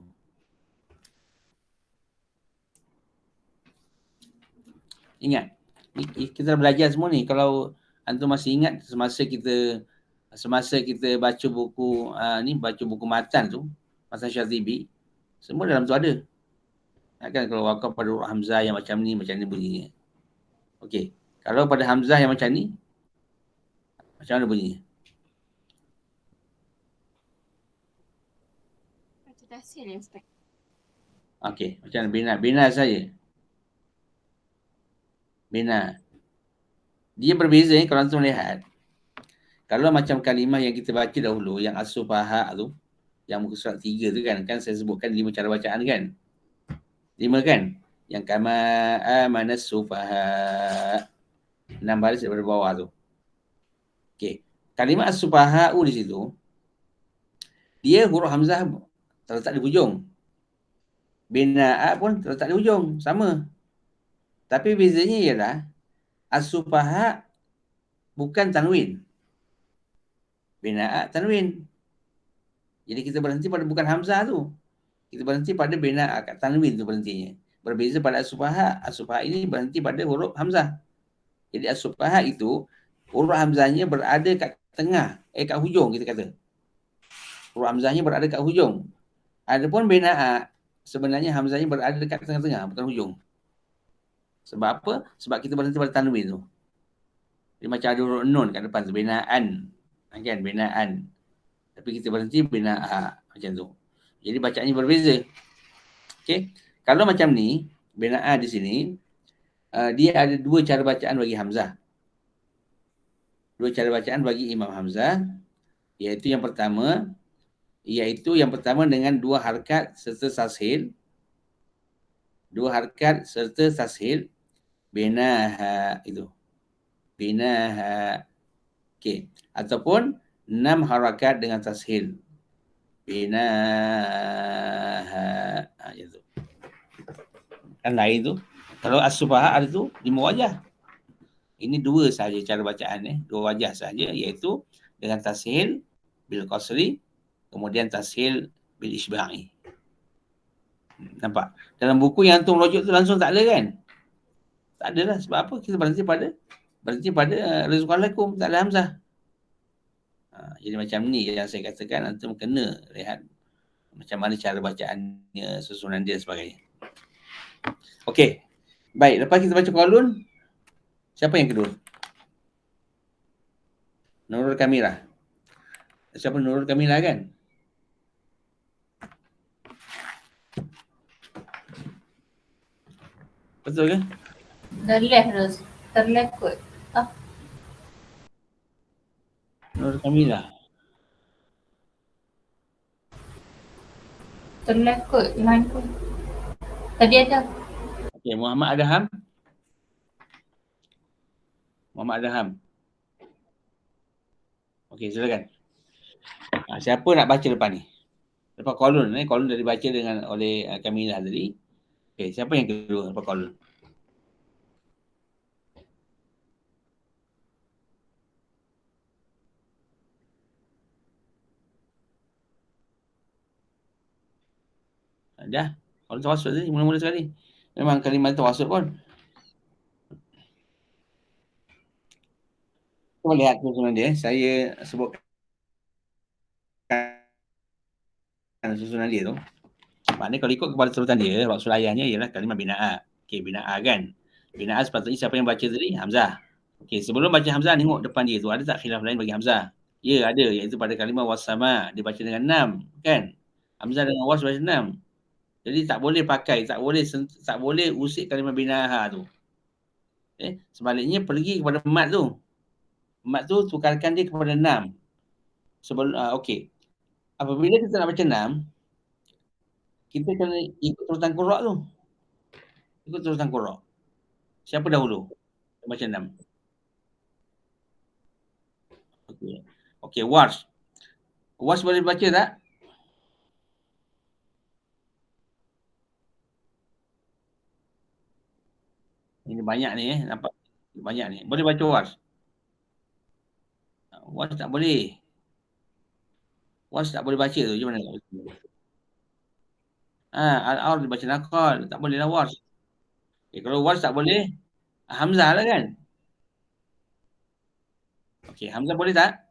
Speaker 1: Ingat, kita belajar semua ni. Kalau antum masih ingat semasa kita baca buku baca buku matan tu, Matan Syatibi, semua dalam tu ada. Kan kalau wakaf pada huruf Hamzah yang macam ni bunyinya. Okey. Kalau pada Hamzah yang macam ni, macam mana bunyinya?
Speaker 9: Baca tahsil ya Ustaz.
Speaker 1: Okey, macam mana? Bina saja. Bina. Dia berbeza kalau antum lihat. Kalau macam kalimah yang kita baca dahulu, yang as-sufaha tu, yang muka surat 3 tu kan saya sebutkan 5 cara bacaan kan? 5 kan? Yang kama amanas sufaha. 6 baris daripada bawah tu. Okey. Kalimah as-sufaha di situ, dia huruf Hamzah terletak di hujung. Binaa pun terletak di hujung. Sama. Tapi bezanya ialah as-sufaha bukan tanwin. Binaa tanwin. Jadi kita berhenti pada bukan Hamzah tu. kita berhenti pada bina kat tanwin tu berhentinya. Berbeza pada as-sufaha. As-sufaha ini berhenti pada huruf hamzah. Jadi as-sufaha itu huruf hamzahnya berada kat tengah, kat hujung kita kata. Huruf hamzahnya berada kat hujung. Adapun bina sebenarnya hamzahnya berada dekat tengah-tengah, bukan hujung. Sebab apa? Sebab kita berhenti pada tanwin tu. Dia macam ada huruf nun kat depan tu, binaan. Kan, binaan. Tapi kita berhenti binaa macam tu. Jadi bacaannya berbeza. Okey. Kalau macam ni, binaa di sini, dia ada dua cara bacaan bagi hamzah. Dua cara bacaan bagi Imam Hamzah, iaitu yang pertama dengan dua harkat serta tashil. Dua harkat serta tashil. Binaha itu. Binaha. Okey. Ataupun 6 harakat dengan tashil. Binaha. Macam tu. Kan lain tu. Kalau as-sufaha ada tu 5 wajah. Ini dua sahaja cara bacaan. Dua wajah sahaja, iaitu dengan tashil bil qasri, kemudian tashil bil isba'i. Nampak? Dalam buku yang antum rujuk tu langsung tak ada kan? Tak ada lah. Sebab apa? Kita berhenti pada rizqalakum, tak ada hamzah. Jadi macam ni yang saya katakan, antum kena lihat macam mana cara bacaannya, susunan dia sebagainya. Okey. Baik, lepas kita baca qalun, siapa yang kedua? Nurul Kamila. Siapa Nurul Kamila kan? Betul ke?
Speaker 4: Terlekut.
Speaker 1: Nurul Kamila.
Speaker 4: Terlekut line pun. Tadi ada.
Speaker 1: Okey, Muhammad Adham. Okey, silakan. Siapa nak baca lepas ni? Lepas qalun qalun dah dibaca oleh Kamilah tadi. Okey, siapa yang kedua lepas qalun? Dah. Qalun tawassul tadi mula-mula sekali. Memang kalimah tawassul pun. Kita lihat susunan dia. Saya sebutkan susunan dia tu. Maknanya kalau ikut kepada turutan dia, maksud ayahnya ialah kalimah bina'a. Okey, bina'a kan. Bina'a sepatutnya siapa yang baca tadi? Hamzah. Okey, sebelum baca Hamzah, tengok depan dia tu. Ada tak khilaf lain bagi Hamzah? Ya, ada. Iaitu pada kalimah wassama. Dia baca dengan 6. Kan? Hamzah dengan was baca 6. Jadi tak boleh pakai. Tak boleh usik kalimah bina'a tu. Sebaliknya pergi kepada mat tu. Mat tu tukarkan dia kepada 6. Okey. Apabila kita nak baca 6, kita kena ikut turutan qurra tu. Ikut turutan qurra. Siapa dahulu? Baca 6. Okey, Warsh. Warsh boleh baca tak? Ini banyak ni nampak. Banyak ni. Boleh baca Warsh? Warsh tak boleh. Warsh tak boleh baca tu. Macam mana? Al-Aur dibaca naqal. Tak boleh lah Warsh. Kalau Warsh tak boleh, Hamzah lah kan? Okey, Hamzah boleh tak?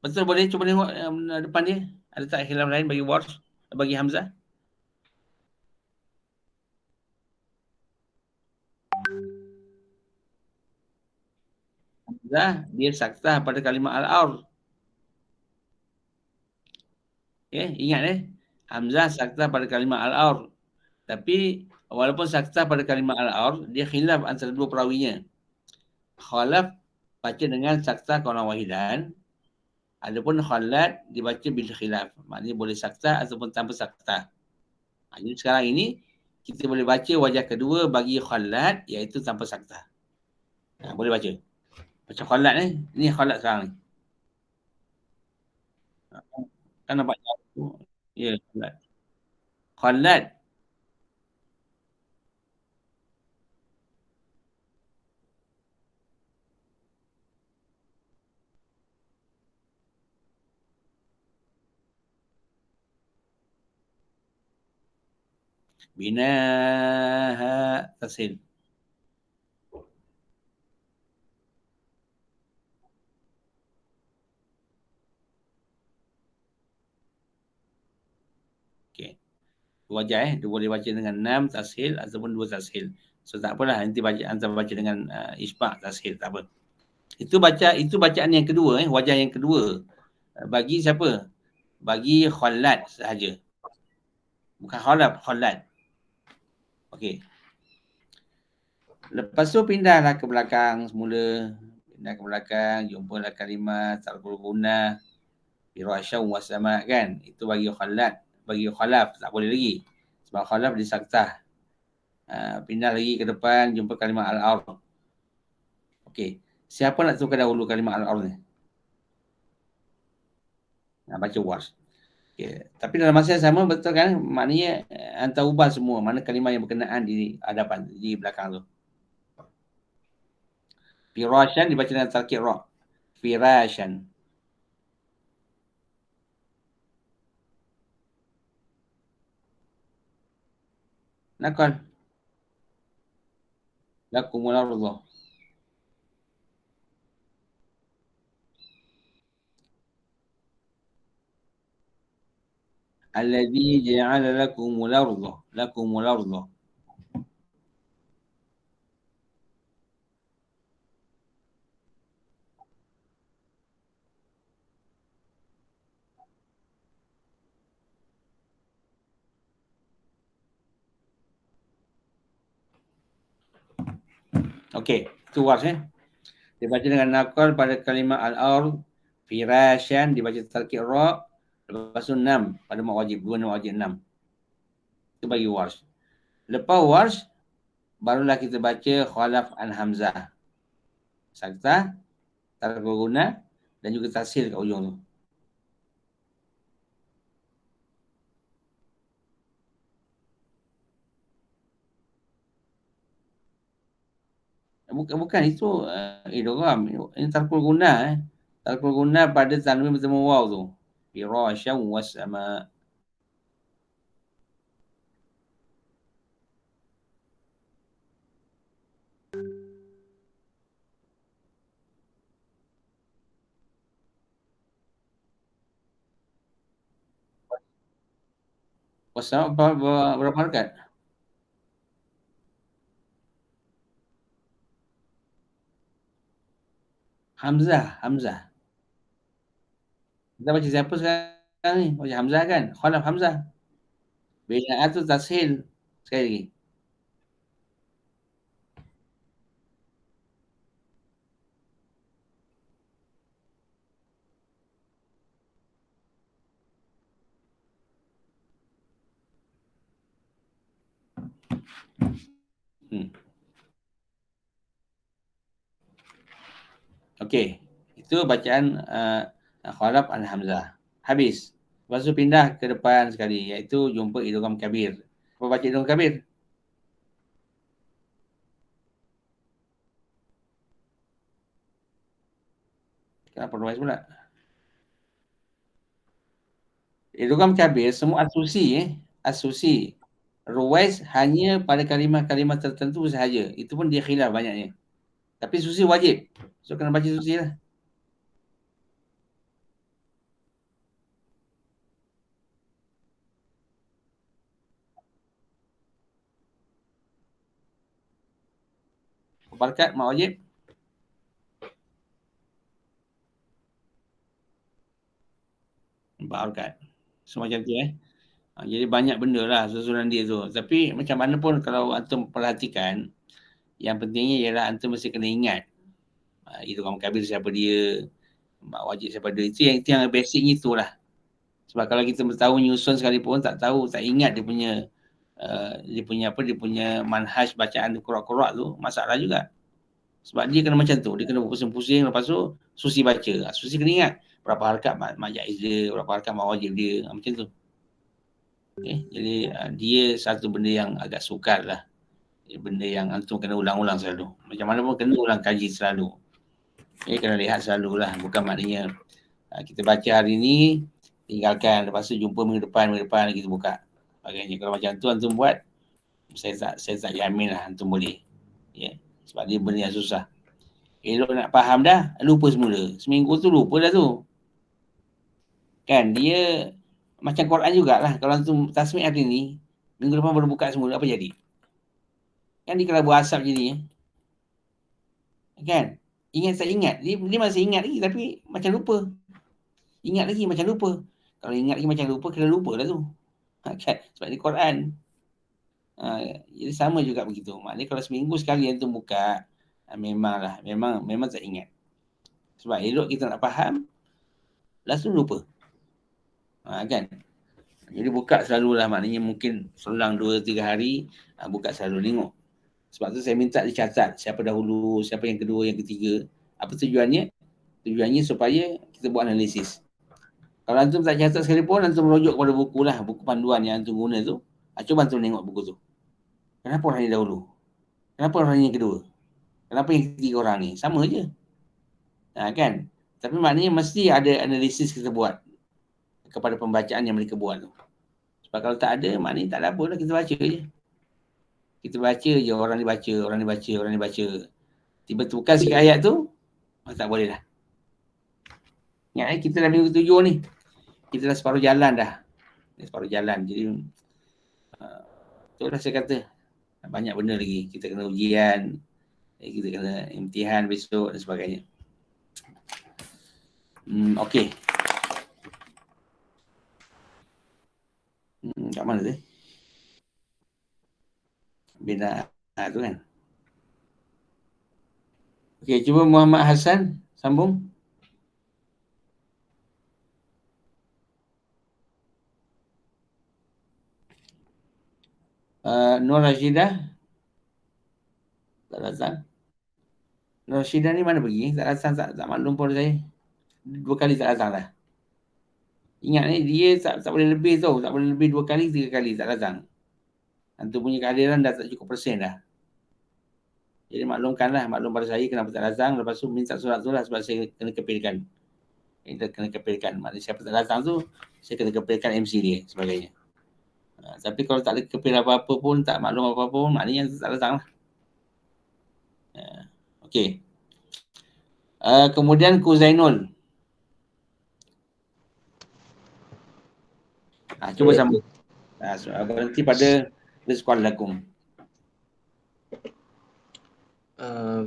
Speaker 1: Betul boleh. Cuba tengok depan dia. Ada tak khilaf lain bagi Warsh? Bagi Hamzah? Hamzah, dia saktah pada kalimah al-aur. Okay, ingat Hamzah saktah pada kalimah al-aur. Tapi walaupun saktah pada kalimah al-aur, dia khilaf antara dua perawinya. Khalaf baca dengan saktah kaulan wahidan. Adapun khalat dibaca bil khilaf. Maknanya boleh saktah ataupun tanpa saktah. Jadi sekarang ini kita boleh baca wajah kedua bagi khalat, iaitu tanpa saktah. Boleh baca. Baca khalat ni. Ini khalat sekarang ni. Kan nampak jauh. Ya, khalat. Khalat. Binaha tashil. Okey. Dua wajah dia boleh baca dengan 6 tashil ataupun 2 tashil. So tak apalah, nanti baca dengan isbaq tashil, tak apa. Itu bacaan yang kedua, wajah yang kedua. Bagi siapa? Bagi Khalad sahaja. Bukan Khalaf, Khalad. Okey. Lepas tu pindahlah ke belakang semula. Pindah ke belakang, jumpalah kalimah tarkul gunah birasyaw wasama kan. Itu bagi Khalad. Bagi Khalaf tak boleh lagi. Sebab Khalaf dia saktah. Pindah lagi ke depan, jumpa kalimah al-ard. Okey. Siapa nak tukar dahulu kalimah al-ard ni? Baca Warsh. Okay. Tapi dalam masa yang sama, betul kan, maknanya hantar ubah semua mana kalimah yang berkenaan di hadapan, di belakang tu. Firashan dibaca dengan tarkib ra. Firashan. Nakal. Lakumul ardh. Alladhi ja'ala lakumul ardh. Lakumul ardh. Okey, itu Warsh Dibaca dengan nakal pada kalimah al-ard. Firashan dibaca tarkib ra. Lepas tu 6 pada mak wajib. 2 mak wajib 6. Itu bagi Warsh. Lepas Warsh, barulah kita baca Khalaf an Hamzah. Saktah, tarkul gunah dan juga tashil kat ujung tu. Bukan itu idgham. Ini tarkul gunah Tarkul gunah pada tanwin bertemu waw tu. Firasyaw wasama. Wasama berapa harakat? Hamzah. Kita baca siapa sekarang ni? Baca Hamzah kan? Khalaf Hamzah. Bina'at tu tashil. Sekali lagi. Okey. Itu bacaan Khalaf an Hamzah. Habis. Lepas tu pindah ke depan sekali, iaitu jumpa idgham kabir. Apa baca idgham kabir? Kenapa Ruwais pula? Idgham kabir semua asusi asusi. Ruwais hanya pada kalimah-kalimah tertentu sahaja. Itu pun dia khilaf banyaknya. Tapi susi wajib. So kena baca susi lah. Barakat mak wajib. Barakat. So macam tu jadi banyak benda lah susunan dia tu. Tapi macam mana pun kalau antum perhatikan, yang pentingnya ialah antum mesti kena ingat idgham kabir siapa dia, mak wajib siapa dia. Itu yang basicnya itulah. Sebab kalau kita tahu nyusun sekalipun tak tahu, tak ingat dia punya manhaj bacaan kurak-kurak tu, masalah juga. Sebab dia kena macam tu, dia kena berpusing-pusing, lepas tu susi baca. Susi kena ingat berapa harakat mak jaiz dia, berapa harakat mak wajib dia, macam tu. Okay. Jadi dia satu benda yang agak sukar lah. Benda yang antum kena ulang-ulang selalu. Macam mana pun kena ulang kaji selalu. Kena lihat selalu lah. Bukan maknanya kita baca hari ni, tinggalkan. Lepas tu jumpa minggu depan kita buka. Bagainya kalau macam tu antum buat, Saya tak jamin lah antum boleh. Ya. Sebab dia benda yang susah. Elok nak faham dah, lupa semula. Seminggu tu lupa dah tu. Kan dia macam Quran jugalah. Kalau antum tasmih hari ni, minggu depan baru buka semula, apa jadi? Kan dia kalau berasap jadi. Kan? Ingat tak ingat. Dia masih ingat lagi tapi macam lupa. Ingat lagi macam lupa. Kalau ingat lagi macam lupa, kena lupa lah tu. Kan? Sebab dia Quran. Jadi sama juga begitu. Maknanya kalau seminggu sekali antum buka, memang tak ingat. Sebab elok kita nak faham, langsung lupa. Kan? Jadi buka selalulah, maknanya mungkin selang 2-3 hari, buka selalu tengok. Sebab tu saya minta dicatat siapa dahulu, siapa yang kedua, yang ketiga. Apa tujuannya? Tujuannya supaya kita buat analisis. Kalau antum tak catat sekalipun, antum merujuk kepada buku lah, buku panduan yang antum guna tu. Cuba antum tengok buku tu. Kenapa orang ni dahulu? Kenapa orang ni yang kedua? Kenapa yang ketiga orang ni? Sama je. Kan? Tapi maknanya mesti ada analisis kita buat kepada pembacaan yang mereka buat tu. Sebab kalau tak ada, maknanya tak ada apa lah, kita baca je. Kita baca je, orang ni baca. Tiba-tiba bukan sikit ayat tu, tak boleh dah. Ingat kita dah minggu 7 ni. Kita dah separuh jalan dah. Jadi, itulah saya kata. Banyak benda lagi. Kita kena ujian. Kita kena imtihan besok dan sebagainya. Okey. Kat mana tu? Bina tu kan. Okey, cuba Muhammad Hassan sambung. Nur Rashidah tak datang. Nur Rashidah ni mana pergi? Tak datang, tak maklum pun saya. 2 kali tak datang dah. Ingat ni dia tak boleh lebih tau. Tak boleh lebih 2 kali, 3 kali tak datang. Antum punya kehadiran dah tak cukup persen dah. Jadi maklum pada saya kenapa tak datang. Lepas tu minta surat tu lah sebab saya kena kepilkan. Maknanya siapa tak datang tu, saya kena kepilkan MC dia sebagainya. Tapi kalau tak ada kepil apa-apa pun, tak maklum apa-apa pun, maknanya tak datang lah. Okey. Kemudian Kuzainul. Cuba sambung. Berhenti pada rizqan lakum.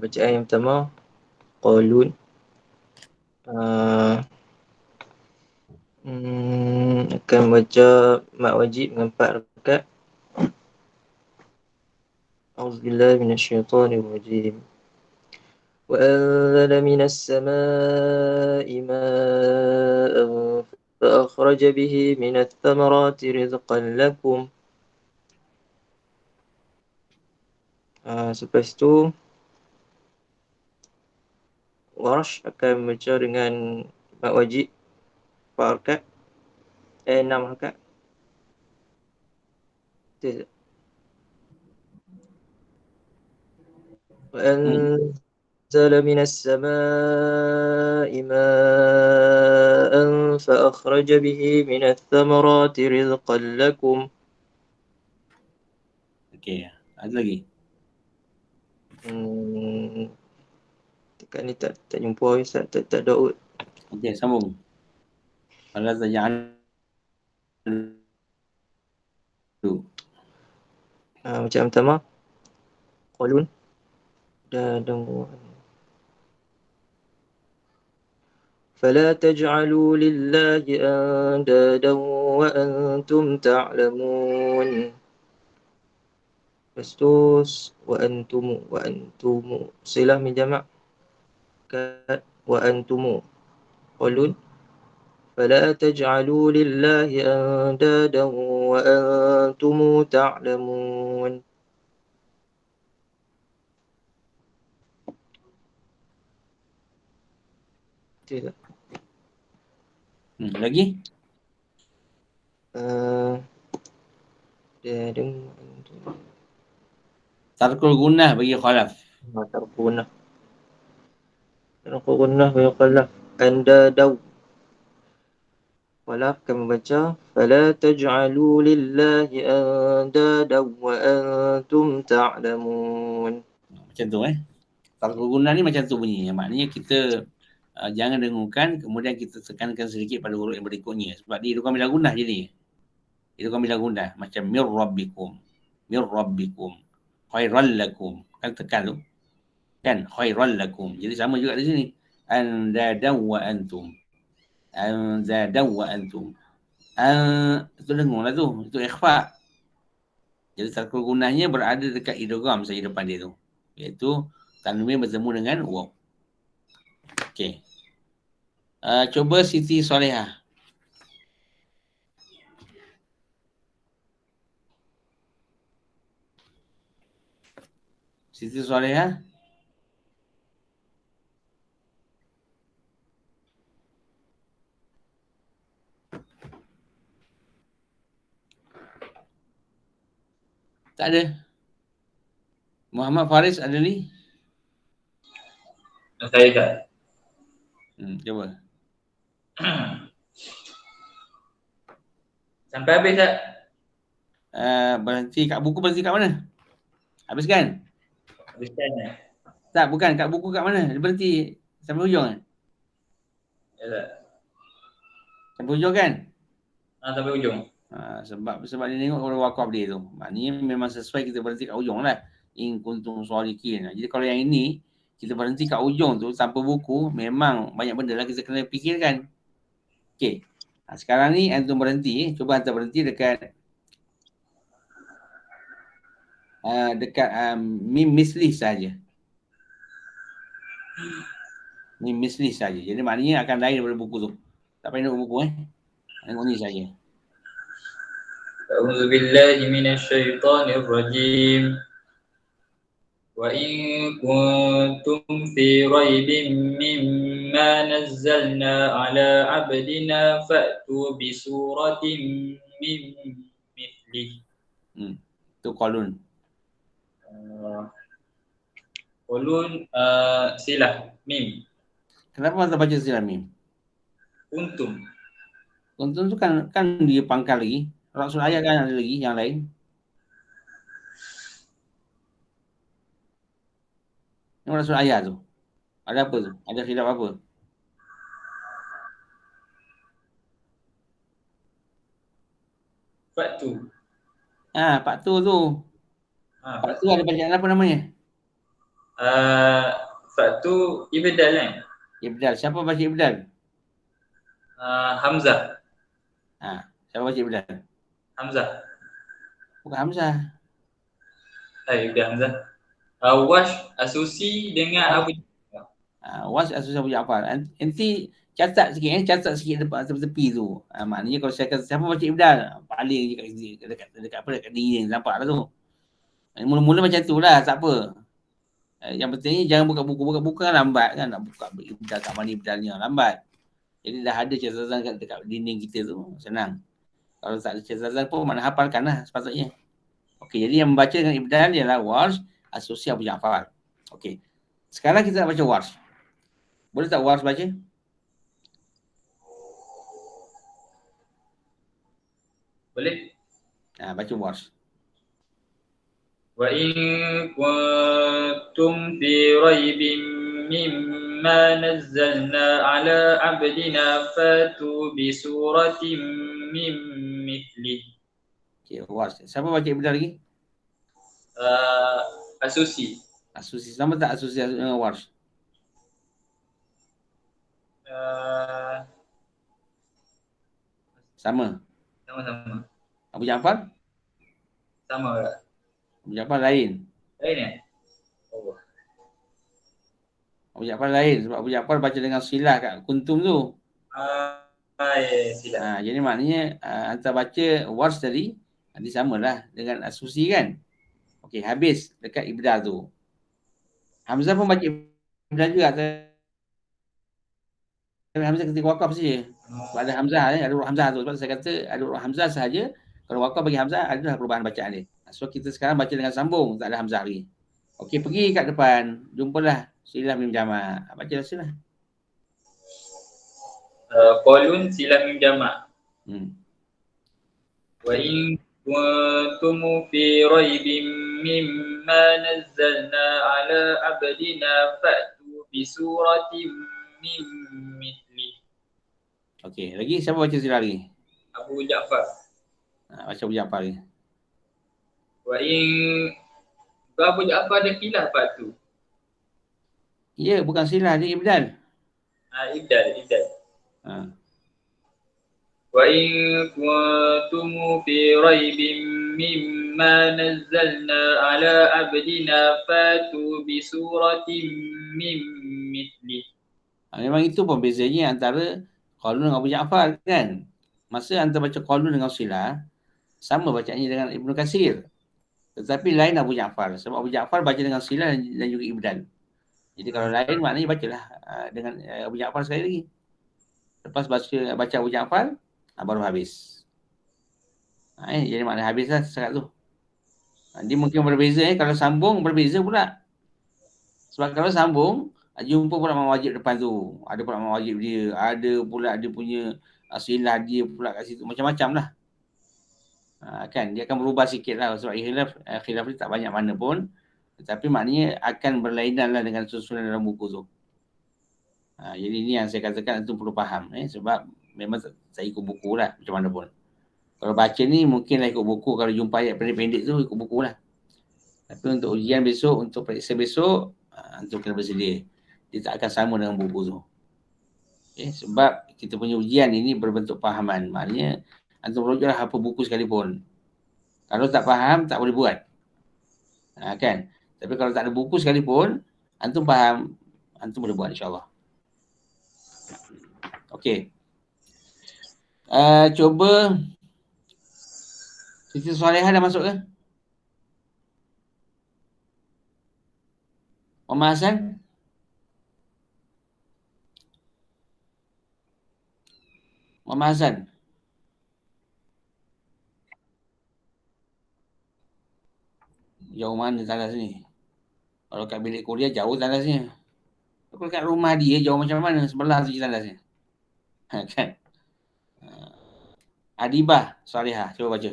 Speaker 2: Bacaan yang pertama qalun. Akan baca mat wajib dengan 4 rakaat. A'udzubillahi minasyaitonirrajim. Wa anzala minas samaa'i ma'an fa akhraja bihi minats thamarati rizqan lakum. Selepas tu Warsh akan baca dengan mat wajib 4 rakaat 6 rakaat. Betul tak? وأنزل من السماء ماء فأخرج به من الثمرات رزقا لكم.
Speaker 1: Okey, ada lagi?
Speaker 2: Dekat ni tak jumpa Ustaz, tak Daud.
Speaker 1: Okey, sambung. Allah taj'al tu.
Speaker 2: Macam pertama qalun dan فلا تجعلوا لله أندادا وأنتم تعلمون. Lepas وأنتم silah min jamak وأنتم qalun فلا تجعلوا لله أندادا وأنتم تعلمون. Betul tak?
Speaker 1: Lagi? Tarkul gunnah bagi khalaf.
Speaker 2: Tarkul gunnah bagi khalaf. Anda daw. Walaf kami baca fala taj'alu lillahi andada wa antum ta'lamun.
Speaker 1: Macam tu Tarkul guna ni macam tu bunyinya. Maknanya kita jangan dengungkan, kemudian kita tekankan sedikit pada huruf yang berikutnya. Sebab dia idgham bila gunah jadi. Idgham bila gunah. Macam mir rabbikum. Khairal lakum. Kan tekan tu. Kan khairal lakum. Jadi sama juga di sini. Andadaw wa antum. Itu dengung lah tu. Itu ikhfa. Jadi tarkul gunahnya berada dekat idgham saja depan dia tu. Iaitu tanwin bertemu dengan waw. Okey. Cuba Siti Solehah. Siti Solehah. Tak ada. Muhammad Faris ada ni?
Speaker 10: Saya tak.
Speaker 1: Cuba.
Speaker 10: Sampai habis tak?
Speaker 1: Berhenti kat buku, berhenti kat mana? Habiskan?
Speaker 10: Habiskan
Speaker 1: Tak, bukan. Kat buku kat mana? Dia berhenti sampai hujung kan?
Speaker 10: Ya tak?
Speaker 1: Sampai hujung kan?
Speaker 10: Sampai hujung.
Speaker 1: Sebab dia tengok kepada wakaf dia tu. Maknanya memang sesuai kita berhenti kat hujung lah. In kuntum sholikin. Jadi kalau yang ini, kita berhenti kat ujung tu tanpa buku, memang banyak benda lah kita kena fikirkan. Okey. Sekarang ni antum berhenti. Cuba antum berhenti dekat mim mislih saja. Mim mislih saja. Jadi maknanya akan lain daripada buku tu. Tak payah tengok buku Tengok ni saja.
Speaker 10: A'udzu billahi minasyaitonir rajim. Wa in kuntum fi raibin mimma nazzalna ala 'abdina fa'tu bi suratin min mithlihi.
Speaker 1: Tu qalun.
Speaker 10: Qalun silah mim.
Speaker 1: Kenapa anda baca silah mim?
Speaker 10: Kuntum.
Speaker 1: Kuntum tu kan dia pangkal lagi. Rasul ayat kan ada lagi yang lain. Yang rasul ayat tu. Ada apa tu? Ada khilaf apa?
Speaker 10: Fa'tu.
Speaker 1: Fa'tu tu. Fa'tu ada bacaan apa namanya?
Speaker 10: Fa'tu ibdal kan?
Speaker 1: Ibdal. Siapa baca ibdal?
Speaker 10: Hamzah.
Speaker 1: Siapa baca ibdal?
Speaker 10: Hamzah.
Speaker 1: Bukan Hamzah.
Speaker 10: Ibdal Hamzah. Wash Asusi dengan Abu Ja'far.
Speaker 1: Wash Asusi Abu Ja'far. Nanti catat sikit depan tepi tu. Maknanya kalau saya kata siapa baca ibdal, paling je dekat diri yang nampak lah tu. Mula-mula macam tu lah, tak apa. Yang pentingnya jangan buka buku kan lambat kan, nak buka ibdal kat mana ibdalnya, lambat. Jadi dah ada catatan dekat dinding kita tu, senang. Kalau tak ada catatan pun mana hafalkan lah sepatutnya. Okey, jadi yang membaca dengan ibdal ialah Warsh Asusi Abu Ja'far. Okey. Sekarang kita nak baca Warsh. Boleh tak Warsh baca?
Speaker 10: Boleh.
Speaker 1: Baca Warsh.
Speaker 10: Wa in kuntum fi raibin mimma nazzalna ala 'abdina fatu bi suratin min mithlihi.
Speaker 1: Okey, Warsh. Siapa baca ibdal lagi?
Speaker 10: Asusi.
Speaker 1: Asusi. Sama tak Asusi dengan Warsh? Sama.
Speaker 10: Sama-sama.
Speaker 1: Abu Ja'far?
Speaker 10: Sama tak?
Speaker 1: Abu Ja'far lain.
Speaker 10: Lain Oh.
Speaker 1: Abu Ja'far lain. Sebab Abu Ja'far baca dengan silah kat kuntum tu.
Speaker 10: Silah.
Speaker 1: Jadi maknanya antara baca Warsh tadi, nanti samalah dengan Asusi kan? Okey, habis dekat ibdal tu. Hamzah pun baca ibdal juga. Tapi Hamzah ketika wakaf saja. Sebab ada Hamzah, ada huruf Hamzah tu. Sebab saya kata ada huruf Hamzah sahaja. Kalau wakaf bagi Hamzah, adalah perubahan bacaan dia. So kita sekarang baca dengan sambung, tak ada Hamzah lagi. Okey, pergi kat depan. Jumpalah silah mim jamak. Bacalah silah.
Speaker 10: Qalun silah mim jamak. وإن كنتم في ريب مما نزلنا على عبدنا فأتوا بسورة من مثله.
Speaker 1: Okey, lagi siapa baca sila lagi?
Speaker 10: Abu Ja'far.
Speaker 1: Baca Abu Ja'far lagi.
Speaker 10: Abu Ja'far ada khilaf Pak tu.
Speaker 1: Ya, bukan silah, dia ibdal.
Speaker 10: Ibdal. وإن كنتم في ريب مما نزلنا على عبدنا فاتوا بسورة من مثله.
Speaker 1: Memang itu pembezanya antara Qalun dengan Abu Ja'far kan. Masa anda baca Qalun dengan Silah, sama bacaannya dengan Ibnu Katsir. Tetapi lain Abu Ja'far. Sebab Abu Ja'far baca dengan Silah dan juga ibdal. Jadi kalau lain maknanya bacalah dengan Abu Ja'far sekali lagi. Lepas baca Abu Ja'far, baru habis. Jadi makna habislah sekat tu. Dia mungkin berbeza kalau sambung berbeza pula. Sebab kalau sambung, jumpa pula mak wajib depan tu. Ada pula mak wajib dia. Ada pula dia punya silah dia pula kat situ. Macam-macam lah. Kan dia akan berubah sikit lah. Sebab khilaf ni tak banyak mana pun. Tetapi maknanya akan berlainan lah dengan susunan dalam buku tu. Jadi ni yang saya katakan itu perlu faham. Sebab memang tak ikut buku lah. Macam mana pun. Kalau baca ni mungkin lah ikut buku. Kalau jumpa ayat pendek-pendek tu ikut buku lah. Tapi untuk ujian besok, untuk periksa besok, antum kena bersedia. Dia tak akan sama dengan buku tu. Sebab kita punya ujian ini berbentuk fahaman. Maknanya antum rujuklah apa buku sekalipun. Kalau tak faham, tak boleh buat. Kan? Tapi kalau tak ada buku sekalipun, antum faham, antum boleh buat insyaAllah. Okey. Cuba Siti Solehah dah masuk ke? Muhammad Hassan? Muhammad Hassan? Jauh mana tandas ni? Kalau kat bilik kuliah jauh tandasnya. Kalau kat rumah dia jauh macam mana? Sebelah tu je tandasnya. Kan? Adibah Solehah, cuba baca.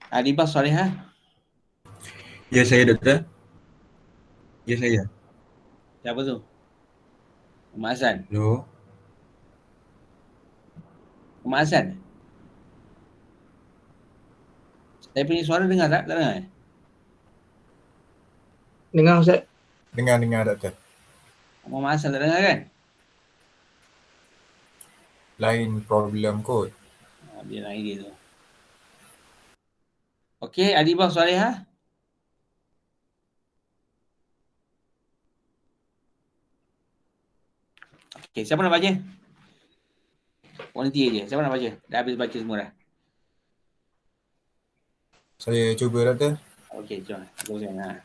Speaker 1: Adibah Solehah.
Speaker 3: Ya, saya doktor. Ya, saya.
Speaker 1: Siapa tu? Muhammad Hassan.
Speaker 3: No.
Speaker 1: Muhammad Hassan. Saya punya suara dengar tak? Tak dengar?
Speaker 6: Dengar Ustaz.
Speaker 3: Dengar doktor.
Speaker 1: Muhammad Hassan tak dengar kan?
Speaker 3: Lain problem kot.
Speaker 1: Dia lain dia tu. Okey, Adibah Solehah. Okey, siapa nak baca? Volunteer je. Siapa nak baca? Dah habis baca semua dah.
Speaker 3: Saya cuba doktor.
Speaker 1: Okey, jom. Teruskan.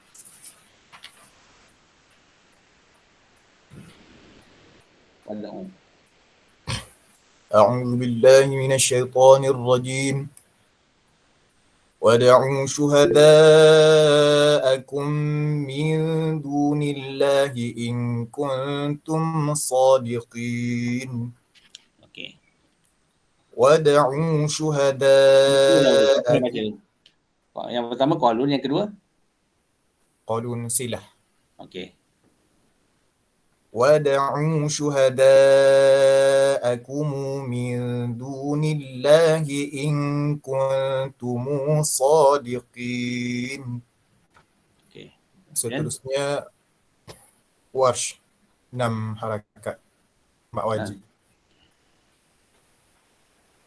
Speaker 3: أعوذ بالله من الشيطان الرجيم وادعوا شهداءكم من دون الله إن كنتم صادقين وادعوا شهداءكم.
Speaker 1: Yang pertama Qalun, yang kedua
Speaker 3: Qalun Silah.
Speaker 1: Okey.
Speaker 3: وادعوا شهداءكم من دون الله إن كنتم صادقين.
Speaker 1: Okey.
Speaker 3: Seterusnya Warsh 6 harakat mak wajib.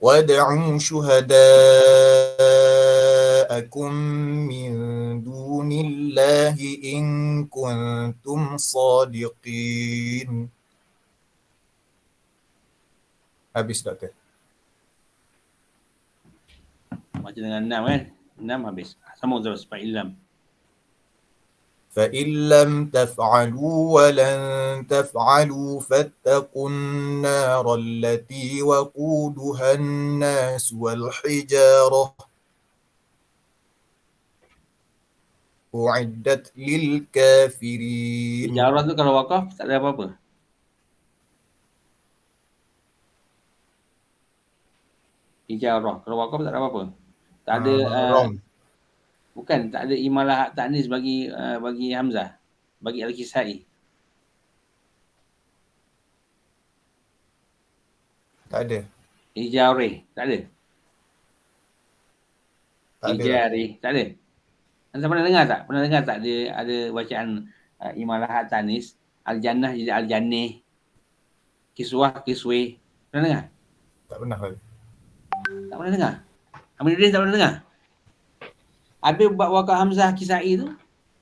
Speaker 3: وادعوا شهداءكم من دون الله إن كنتم صادقين. Habis doktor.
Speaker 1: Baca dengan 6 kan? 6 habis. Sambung terus. Fa'ilam.
Speaker 3: فإن لم تفعلوا ولن تفعلوا فاتقوا النار التي وقودها الناس والحجارة U'iddat lil kafirin.
Speaker 1: Hijarah tu kalau wakaf tak ada apa-apa. Hijarah. Kalau wakaf tak ada apa-apa. Tak ada
Speaker 3: Wrong.
Speaker 1: bukan, tak ada imalah hak ta'nis bagi Hamzah, bagi Al-Kisai.
Speaker 3: Tak ada.
Speaker 1: Hijarih, tak ada.
Speaker 3: Tak ada.
Speaker 1: Hijarih, tak ada. Anda pernah dengar tak? Pernah dengar tak ada bacaan imalah hak ta'nis, Al-Jannah jadi Al-Jannih, Kiswah, Kisweh. Pernah dengar?
Speaker 3: Tak pernah.
Speaker 1: Tak pernah dengar? Aminuddin tak pernah dengar? Habis buat wakaf Hamzah Kisai tu,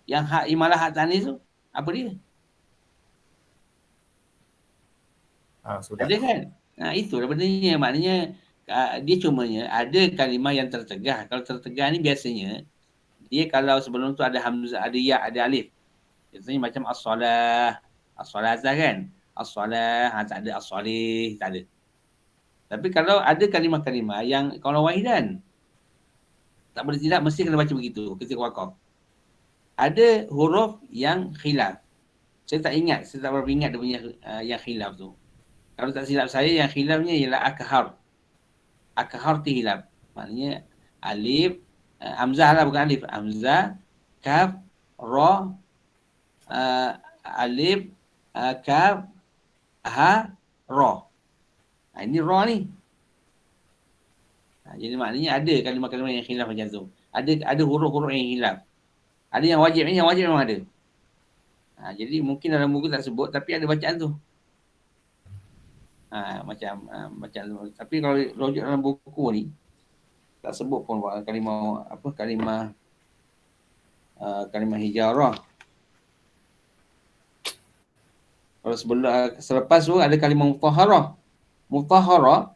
Speaker 1: yang hak imalah hak ta'nis tu, apa dia?
Speaker 3: Sudah.
Speaker 1: Ada kan? Itu sebenarnya, maknanya dia cumanya ada kalimah yang tertegah. Kalau tertegah ni biasanya, dia kalau sebelum tu ada hamzah, ada ya, ada alif. Biasanya macam as-salah. As-salah atas kan? As-salah, tak ada as-salih, tak ada. Tapi kalau ada kalimah-kalimah yang kalau wahidan, tak boleh tidak, mesti kena baca begitu ketika wakaf. Ada huruf yang khilaf. Saya tak berapa ingat dia punya yang khilaf tu. Kalau tak silap saya, yang khilafnya ialah akhar. Akhar tu hilaf. Maknanya alif, hamzah lah bukan alif. Hamzah, kaf, ra, alif, kaf, ha, ra. Ini ra ni. Jadi maknanya ada kalimah-kalimah yang khilaf macam tu. Ada huruf-huruf yang hilaf. Ada yang wajib memang ada. Jadi mungkin dalam buku tak sebut, tapi ada bacaan tu. Macam tapi kalau rujuk dalam buku ni tak sebut pun kalimah kalimah hijarah. Kalau selepas tu ada kalimah mutahharah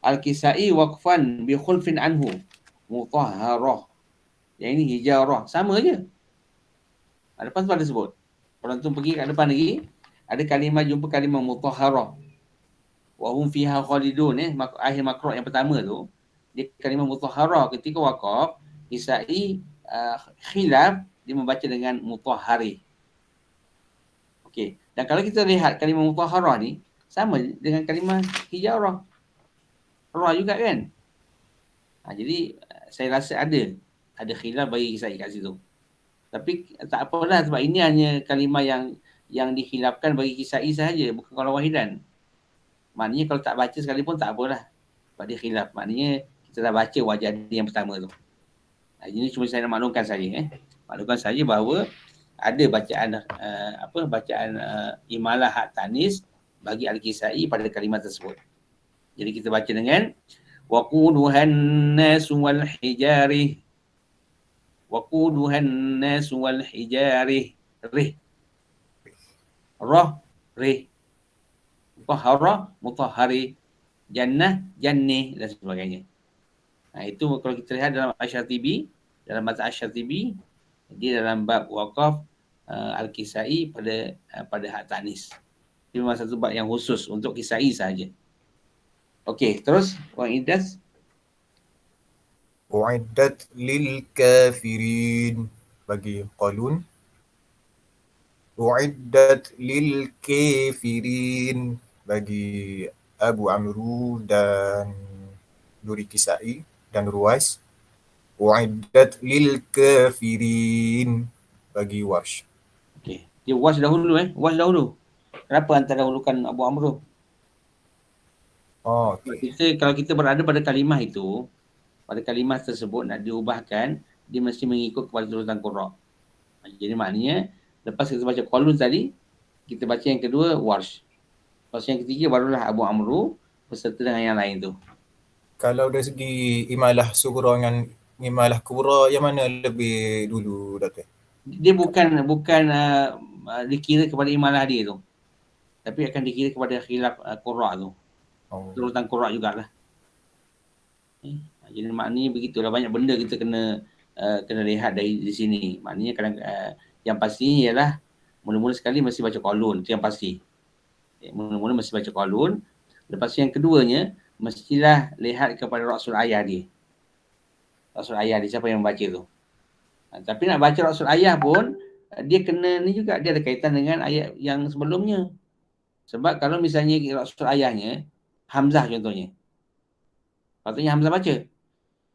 Speaker 1: Al-Kisai waqfan bi khulfin anhu. Mutahharah. Yang ini hijarah, sama je. Lepas tu ada sebut. Kalau tu pergi kat depan lagi, ada kalimah, jumpa kalimah mutahharah. Wa hum fiha khalidun, akhir makruh yang pertama tu, dia kalimah mutahharah. Ketika waqaf, Kisai khilaf, dia membaca dengan mutahhari. Okey. Dan kalau kita lihat kalimah mutahharah ni sama dengan kalimah hijarah. Ra juga kan? Jadi saya rasa ada khilaf bagi Kisai kat situ. Tapi tak apalah, sebab ini hanya kalimah yang dikhilafkan bagi Kisai sahaja, bukan kalau wahidan. Maknanya kalau tak baca sekalipun tak apalah. Sebab dia khilaf. Maknanya kita dah baca wajah dia yang pertama tu. Ini cuma saya nak maklumkan saja. Maklumkan saja bahawa ada bacaan imalah hak tanis bagi Al-Kisai pada kalimah tersebut. Jadi kita baca dengan waquduhan nasu wal hijari. Waquduhan nasu wal hijari. Rih. Rah, rih. Mutahharah, mutahhari, jannah, jannih dan sebagainya. Itu kalau kita lihat dalam Asy-Syatibi, dalam mata Asy-Syatibi, dia dalam bab waqaf Al-Kisai pada hak tanis. Ini memang satu bab yang khusus untuk Kisai sahaja. Okey, terus
Speaker 3: U'iddat lil kafirin bagi Qalun. U'iddat lil kafirin bagi Abu Amru dan Nuri Kisai dan Ruwais. U'iddat lil kafirin bagi Warsh.
Speaker 1: Okey. Dia Warsh dahulu Warsh dahulu. Kenapa antara dahulukan Abu Amru?
Speaker 3: Okay.
Speaker 1: Kalau kita berada pada kalimah itu, pada kalimah tersebut nak diubahkan, dia mesti mengikut kepada turutan qurra. Jadi maknanya lepas kita baca Qalun tadi, kita baca yang kedua Warsh. Lepas yang ketiga barulah Abu Amru beserta dengan yang lain tu.
Speaker 3: Kalau dari segi imalah sughra dengan imalah kubra, yang mana lebih dulu, Doktor?
Speaker 1: Dia bukan dikira kepada imalah dia tu. Tapi akan dikira kepada khilaf qurra tu. Turutan qurra jugalah. Jadi maknanya begitulah, banyak benda kita kena lihat dari di sini. Maknanya kadang yang pasti ialah mula-mula sekali mesti baca Qalun, itu yang pasti. Mula-mula mesti baca Qalun. Lepas yang keduanya mestilah lihat kepada Rasul ayah dia. Rasul ayah dia siapa yang membaca tu. Tapi nak baca Rasul Ayah pun dia kena ni juga, dia ada kaitan dengan ayat yang sebelumnya. Sebab kalau misalnya Rasul Ayahnya Hamzah contohnya, patutnya Hamzah baca.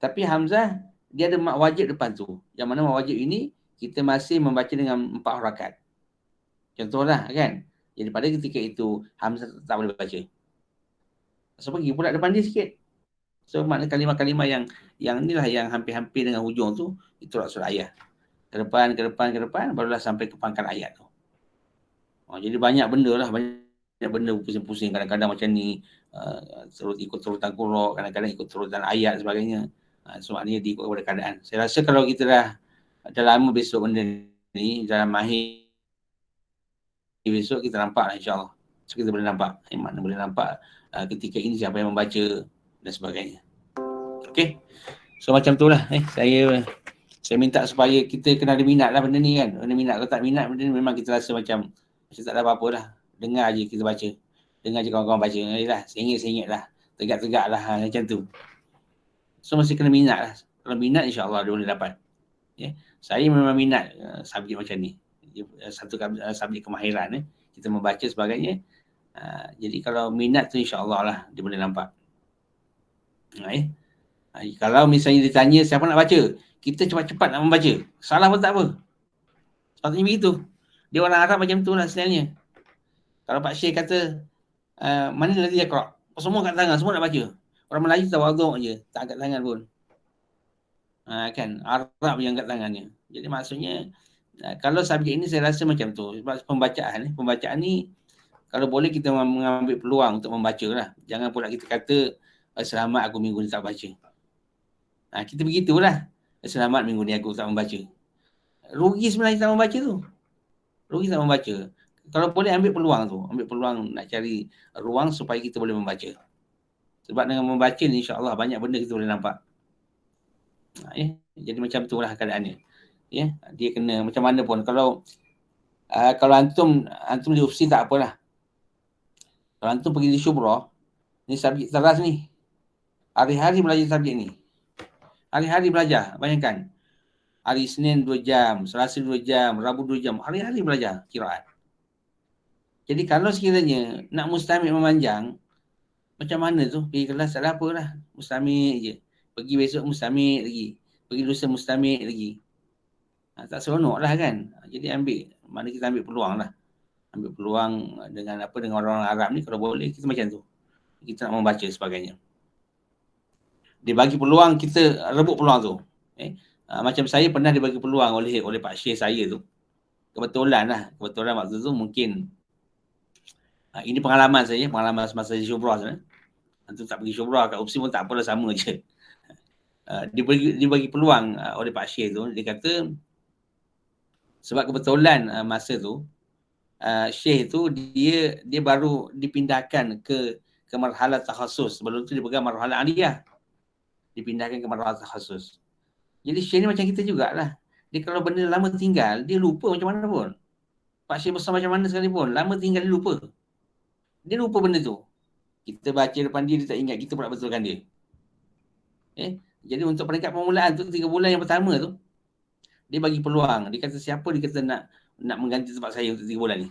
Speaker 1: Tapi Hamzah dia ada mak wajib depan tu. Yang mana mak wajib ini kita masih membaca dengan 4 harakat. Contohlah kan. Jadi pada ketika itu Hamzah tak boleh baca. So pergi pula depan dia sikit. So makna kalimah-kalimah yang inilah yang hampir-hampir dengan hujung tu, itu Rasul Ayah. Ke depan barulah sampai ke pangkal ayat tu. Jadi banyak benda lah, banyak benda pusing-pusing, kadang-kadang macam ni ikut turutan qurra, kadang-kadang ikut turutan ayat sebagainya. So maknanya diikut kepada keadaan. Saya rasa kalau kita dah lama besok benda ni dalam mahir besok kita nampak lah insya-Allah. So kita boleh nampak, mana boleh nampak ketika ini siapa yang membaca dan sebagainya. Okey. So macam tu lah saya minta supaya kita kena ada minat lah benda ni kan. Benda minat, kalau tak minat benda ni memang kita rasa macam tak ada apa-apa lah. Dengar je kita baca. Dengar je kawan-kawan baca. Yalah, sengit-sengit lah. Tegak-tegak lah macam tu. So mesti kena minat lah. Kalau minat insya-Allah dia boleh dapat. Saya memang minat subjek macam ni. Satu subjek kemahiran kita membaca sebagainya. Jadi kalau minat tu insya-Allah lah dia boleh nampak. Kalau misalnya ditanya siapa nak baca, kita cepat-cepat nak membaca. Salah pun tak apa. Sepatutnya begitu. Dia orang Arab macam tu lah sebenarnya. Kalau Pak Syekh kata, mana nanti dia kerap? Semua kat tangan, semua nak baca. Orang Melayu tawaduk je, tak angkat tangan pun. Kan, Arab yang angkat tangannya. Jadi maksudnya, kalau subjek ini saya rasa macam tu. Sebab pembacaan ni, kalau boleh kita mengambil peluang untuk membaca lah. Jangan pula kita kata, selamat aku minggu ni tak baca. Kita begitulah. Selamat minggu ni aku tak membaca. Rugi sebenarnya tak membaca tu. Rugi tak membaca. Kalau boleh ambil peluang tu. Ambil peluang nak cari ruang supaya kita boleh membaca. Sebab dengan membaca ni insya-Allah banyak benda kita boleh nampak. Jadi macam tu lah keadaannya. Dia kena macam mana pun. Kalau antum di UFSI tak apalah. Kalau antum pergi di Syubrah, ni subjek teras ni. Hari-hari belajar subjek ni. Hari-hari belajar, bayangkan. Hari Senin 2 jam, Selasa 2 jam, Rabu 2 jam. Hari-hari belajar qiraat. Jadi kalau sekiranya nak mustamik memanjang, macam mana tu? Pergi kelas tak ada apa lah. Mustamik je. Pergi besok mustamik lagi. Pergi lusa mustamik lagi. Tak seronok lah kan. Jadi mana kita ambil peluang lah. Ambil peluang dengan orang-orang Arab ni, kalau boleh kita macam tu. Kita nak membaca sebagainya. Dia bagi peluang, kita rebut peluang tu. Macam saya pernah dibagi peluang oleh Pak Syekh saya tu. Kebetulan waktu tu mungkin ini pengalaman saya, pengalaman semasa di Syubrah sana. Antum tak pergi Syubrah, kat UPSI pun tak apalah, sama je. Dia bagi peluang oleh Pak Syekh tu. Dia kata sebab kebetulan masa tu Syekh tu dia baru dipindahkan ke marhalah takhasus. Sebelum tu dia pegang marhalah aliyah. Dipindahkan ke marhalah takhasus. Jadi Syekh ni macam kita jugalah. Dia kalau benda lama tinggal, dia lupa macam mana pun. Pak Syekh besar macam mana sekalipun, lama tinggal dia lupa. Dia lupa benda tu. Kita baca depan dia tak ingat, kita pula betulkan dia. Jadi untuk peringkat permulaan tu, 3 bulan yang pertama tu, dia bagi peluang. Dia kata siapa dia kata nak mengganti tempat saya untuk 3 bulan ni.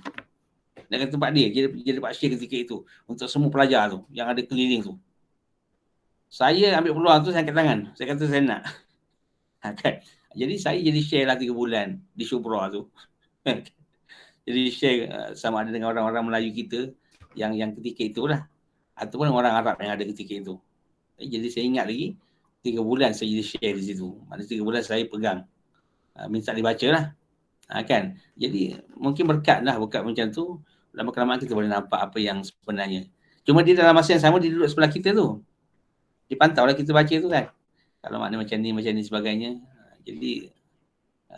Speaker 1: Dia kata tempat dia, jadi Pak Syekh ketika itu. Untuk semua pelajar tu, yang ada keliling tu. Saya ambil peluang tu, saya angkat tangan. Saya kata saya nak. Kan? Jadi saya jadi share lah 3 bulan di Syubrah tu. Jadi share sama ada dengan orang-orang Melayu kita yang ketika itulah. Ataupun orang Arab yang ada ketika itu. Jadi saya ingat lagi 3 bulan saya jadi share di situ. Maknanya 3 bulan saya pegang. Minta dibaca lah. Kan? Jadi mungkin berkat macam tu. Lama-kelamaan kita boleh nampak apa yang sebenarnya. Cuma dia dalam masa yang sama dia duduk sebelah kita tu. Dipantau lah kita baca tu kan. Kalau makna macam ni sebagainya. Jadi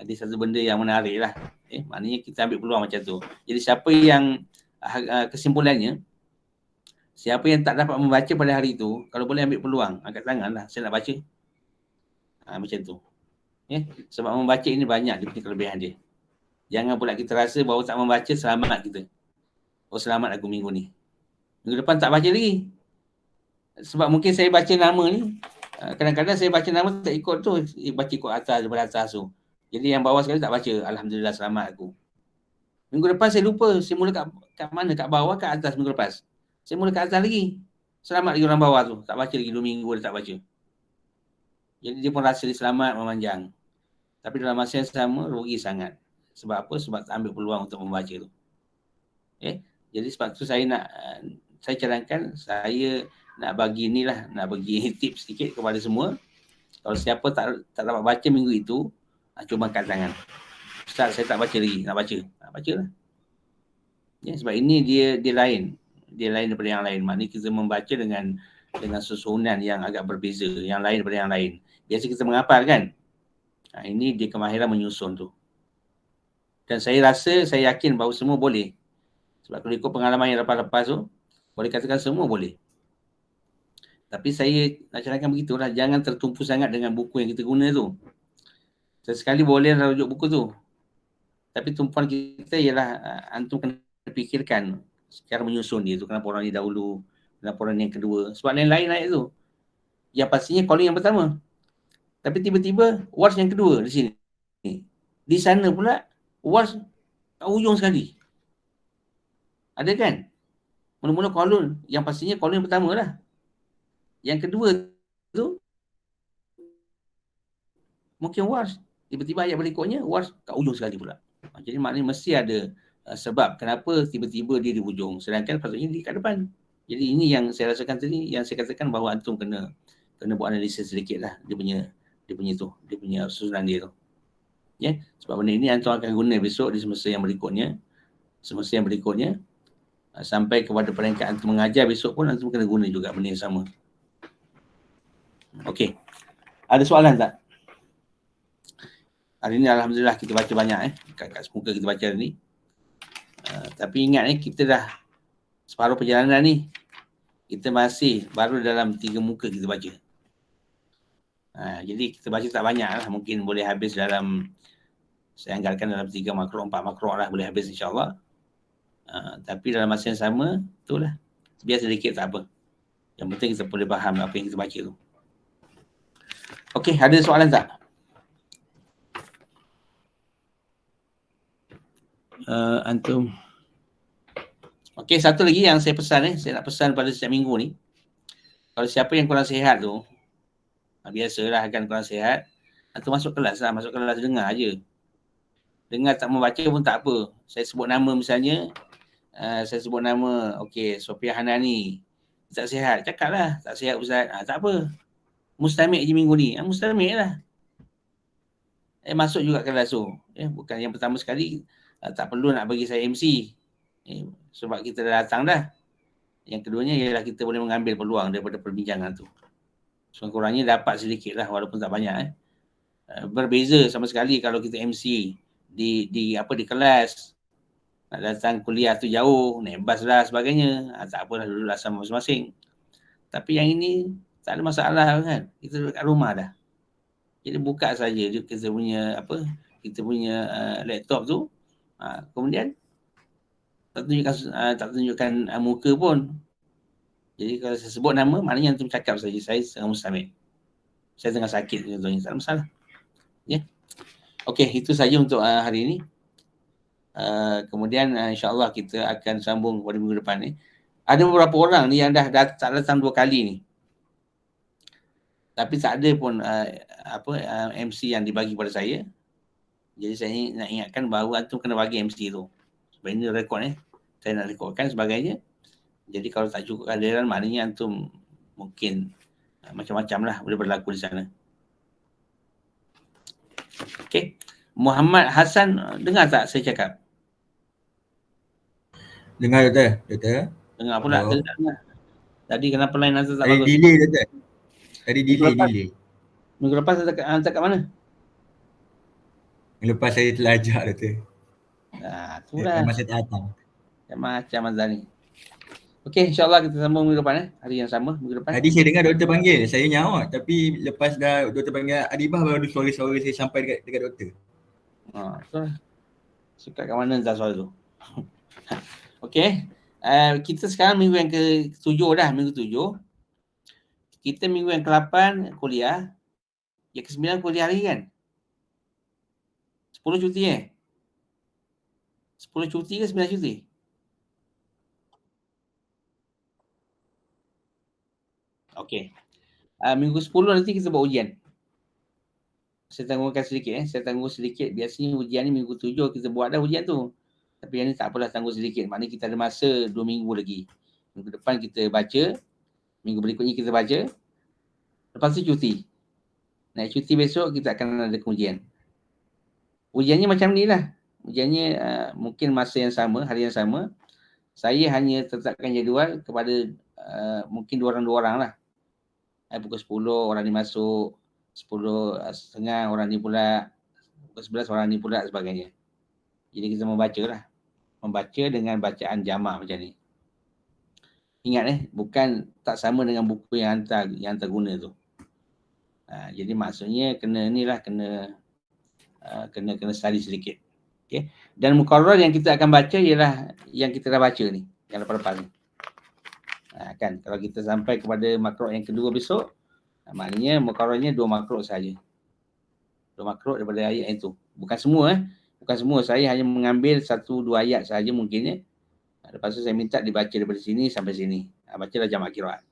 Speaker 1: dia satu benda yang menarik lah. Maknanya kita ambil peluang macam tu. Jadi siapa yang kesimpulannya, siapa yang tak dapat membaca pada hari itu, kalau boleh ambil peluang, angkat tangan lah, saya nak baca. Macam tu. Sebab membaca ini banyak dia punya kelebihan dia. Jangan pula kita rasa bahawa tak membaca selamat kita. Oh selamat aku minggu ni. Minggu depan tak baca lagi. Sebab mungkin saya baca nama ni, kadang-kadang saya baca nama tak ikut tu, baca ikut atas daripada atas tu. Jadi yang bawah sekali tak baca. Alhamdulillah selamat aku. Minggu lepas saya lupa. Saya mula kat mana? Kat bawah, kat atas minggu lepas. Saya mula kat atas lagi. Selamat lagi orang bawah tu. Tak baca lagi 2 minggu dia tak baca. Jadi dia pun rasa dia selamat memanjang. Tapi dalam masa yang sama, rugi sangat. Sebab apa? Sebab tak ambil peluang untuk membaca tu. Jadi sebab tu saya cadangkan, saya nak bagi inilah, nak bagi tips sikit kepada semua. Kalau siapa tak dapat baca minggu itu, cuba angkat tangan. Ustaz, saya tak baca lagi. Nak baca? Nak baca lah. Sebab ini dia lain. Dia lain daripada yang lain. Maknanya kita membaca dengan susunan yang agak berbeza. Yang lain daripada yang lain. Biasa kita menghafal kan? Ini dia kemahiran menyusun tu. Dan saya rasa, saya yakin bahawa semua boleh. Sebab kalau ikut pengalaman yang lepas-lepas tu, boleh katakan semua boleh. Tapi saya nak cadangkan begitulah. Jangan tertumpu sangat dengan buku yang kita guna tu. Sesekali boleh rujuk buku tu. Tapi tumpuan kita ialah antum kena fikirkan secara menyusun dia tu. Kenapa orang ni dahulu, kenapa orang ni yang kedua. Sebab lain-lain ayat tu. Yang pastinya calling yang pertama. Tapi tiba-tiba wars yang kedua di sini. Di sana pula wars kat hujung sekali. Ada kan? Mula-mula calling, yang pastinya calling yang pertama lah. Yang kedua tu mungkin wars. Tiba-tiba ayat berikutnya wars kat hujung sekali pula. Jadi maknanya mesti ada sebab kenapa tiba-tiba dia di hujung. Sedangkan patutnya di kat depan. Jadi ini yang saya rasakan tadi, yang saya katakan bahawa antum kena buat analisis sedikit lah. Dia punya susunan dia tu. Sebab benda ini antum akan guna besok di semester yang berikutnya. Sampai kepada peringkat antum mengajar besok pun antum kena guna juga benda yang sama. Okey. Ada soalan tak? Hari ni Alhamdulillah kita baca banyak kat semuka kita baca hari ni. Tapi ingat kita dah separuh perjalanan ni. Kita masih baru dalam 3 muka kita baca. Jadi kita baca tak banyak lah. Mungkin boleh habis dalam, saya anggarkan dalam 3 makro, 4 makro lah boleh habis insyaAllah. Tapi dalam masa yang sama, itulah. Biar sedikit tak apa. Yang penting kita boleh faham apa yang kita baca tu. Okey, ada soalan tak? Antum. Okey, satu lagi yang saya pesan saya nak pesan pada setiap minggu ni. Kalau siapa yang kurang sihat tu, biasalah kan kurang sihat, antum masuk kelas dengar aje. Dengar tak membaca pun tak apa. Saya sebut nama misalnya, okey, Sophia Hanani. Tak sihat, cakaplah, tak sihat Ustaz. Tak apa. Mustamik je minggu ni. Mustamik lah. Masuk juga kelas tu. Bukan yang pertama sekali, tak perlu nak bagi saya MC. Sebab kita dah datang dah. Yang keduanya ialah kita boleh mengambil peluang daripada perbincangan tu. Sekurang-kurangnya dapat sedikit lah walaupun tak banyak. Berbeza sama sekali kalau kita MC di kelas. Nak datang kuliah tu jauh, naik bas lah sebagainya. Tak apalah, duduklah sama masing-masing. Tapi yang ini tak ada masalah kan. Kita duduk kat rumah dah. Jadi buka saja kita punya laptop tu. Kemudian tak tunjukkan muka pun. Jadi kalau saya sebut nama, maknanya antum cakap saja saya tengah mustamik. Saya tengah sakit contohnya, tak ada masalah. Okey, itu saja untuk hari ini. Kemudian insya-Allah kita akan sambung pada minggu depan ni. Ada beberapa orang ni yang dah tak datang 2 kali ni. Tapi tak ada pun MC yang dibagi pada saya. Jadi saya nak ingatkan bahawa antum kena bagi MC tu. Sebab ini rekod saya nak rekodkan sebagainya. Jadi kalau tak cukup kehadiran, maknanya antum mungkin macam-macam lah boleh berlaku di sana. Okey. Muhammad Hassan, dengar tak saya cakap?
Speaker 11: Dengar doktor.
Speaker 1: Dengar pula. Dengar. Tadi kenapa line antum tak
Speaker 11: bagus? Tadi delay doktor. Tadi delay.
Speaker 1: Minggu lepas hantar kat mana?
Speaker 11: Minggu lepas saya telah ajak doktor.
Speaker 1: Itulah.
Speaker 11: Masa tak datang.
Speaker 1: Macam Azhar ni. Okey, insyaAllah kita sambung minggu depan hari yang sama, minggu depan.
Speaker 11: Tadi saya dengar doktor panggil, saya nyaut. Tapi lepas dah doktor panggil Adibah, baru suara-suara saya sampai dekat doktor.
Speaker 1: Itulah. Suka kat mana entah soal tu. Okey. Kita sekarang minggu yang ke-7 dah, minggu 7. Kita minggu yang ke-8 kuliah. Yang ke-9 kuliah lagi kan? 10 cuti 10 cuti ke 9 cuti? Okey. Minggu 10 nanti kita buat ujian. Saya tangguhkan sedikit Saya tangguh sedikit. Biasanya ujian ni minggu 7 kita buat dah ujian tu. Tapi yang ni tak apalah, tangguh sedikit. Maknanya kita ada masa 2 minggu lagi. Minggu depan kita baca. Minggu berikutnya kita baca. Lepas tu cuti. Naik cuti besok kita akan ada ujian. Ujiannya macam ni lah. Ujiannya mungkin masa yang sama, hari yang sama. Saya hanya tetapkan jadual kepada mungkin 2 orang lah. Pukul 10 orang ni masuk, 10.30 orang ni pula, pukul 11 orang ni pula sebagainya. Jadi kita membaca lah. Membaca dengan bacaan jamak macam ni. Ingat bukan tak sama dengan buku yang hantar guna tu. Jadi maksudnya kena study sedikit. Okay. Dan muqarrar yang kita akan baca ialah yang kita dah baca ni, yang lepas-lepas ni. Kan kalau kita sampai kepada makhraj yang kedua besok, maknanya muqarrarnya 2 makhraj saja. 2 makhraj daripada ayat itu. Bukan semua Bukan semua, saya hanya mengambil 1-2 ayat saja mungkinnya. Lepas tu saya minta dibaca daripada sini sampai sini. Bacalah jamak qiraat.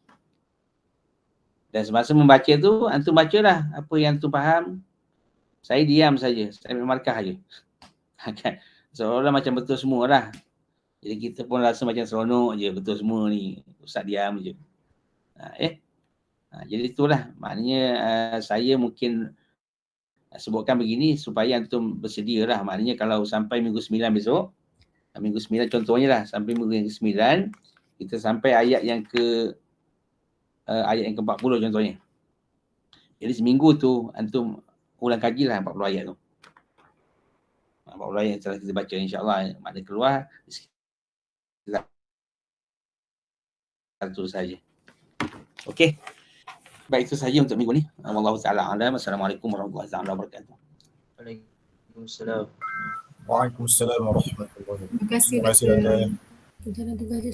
Speaker 1: Dan semasa membaca tu, antum bacalah apa yang antum faham. Saya diam saja, saya ambil markah saja. Kan? Seolah-olah macam betul semua lah. Jadi kita pun rasa macam seronok je, betul semua ni. Ustaz diam je. Jadi itulah, maknanya saya mungkin sebutkan begini supaya antum bersedia lah. Maknanya kalau sampai minggu 9 besok, minggu 9 contohnya lah, sampai minggu yang ke-9, kita sampai ayat yang ke-40 contohnya. Jadi seminggu tu antum ulang kaji lah 40 ayat tu. 40 ayat yang telah kita baca, insyaAllah makna keluar satu saja. Okey. Baik, itu saja untuk minggu ni. Wallahu ta'ala a'lam. Assalamualaikum warahmatullahi wabarakatuh.
Speaker 2: Waalaikumsalam.
Speaker 3: Waalaikumsalam warahmatullahi wabarakatuh.
Speaker 9: Terima kasih.
Speaker 3: Terima kasih.
Speaker 9: Kita nak tugas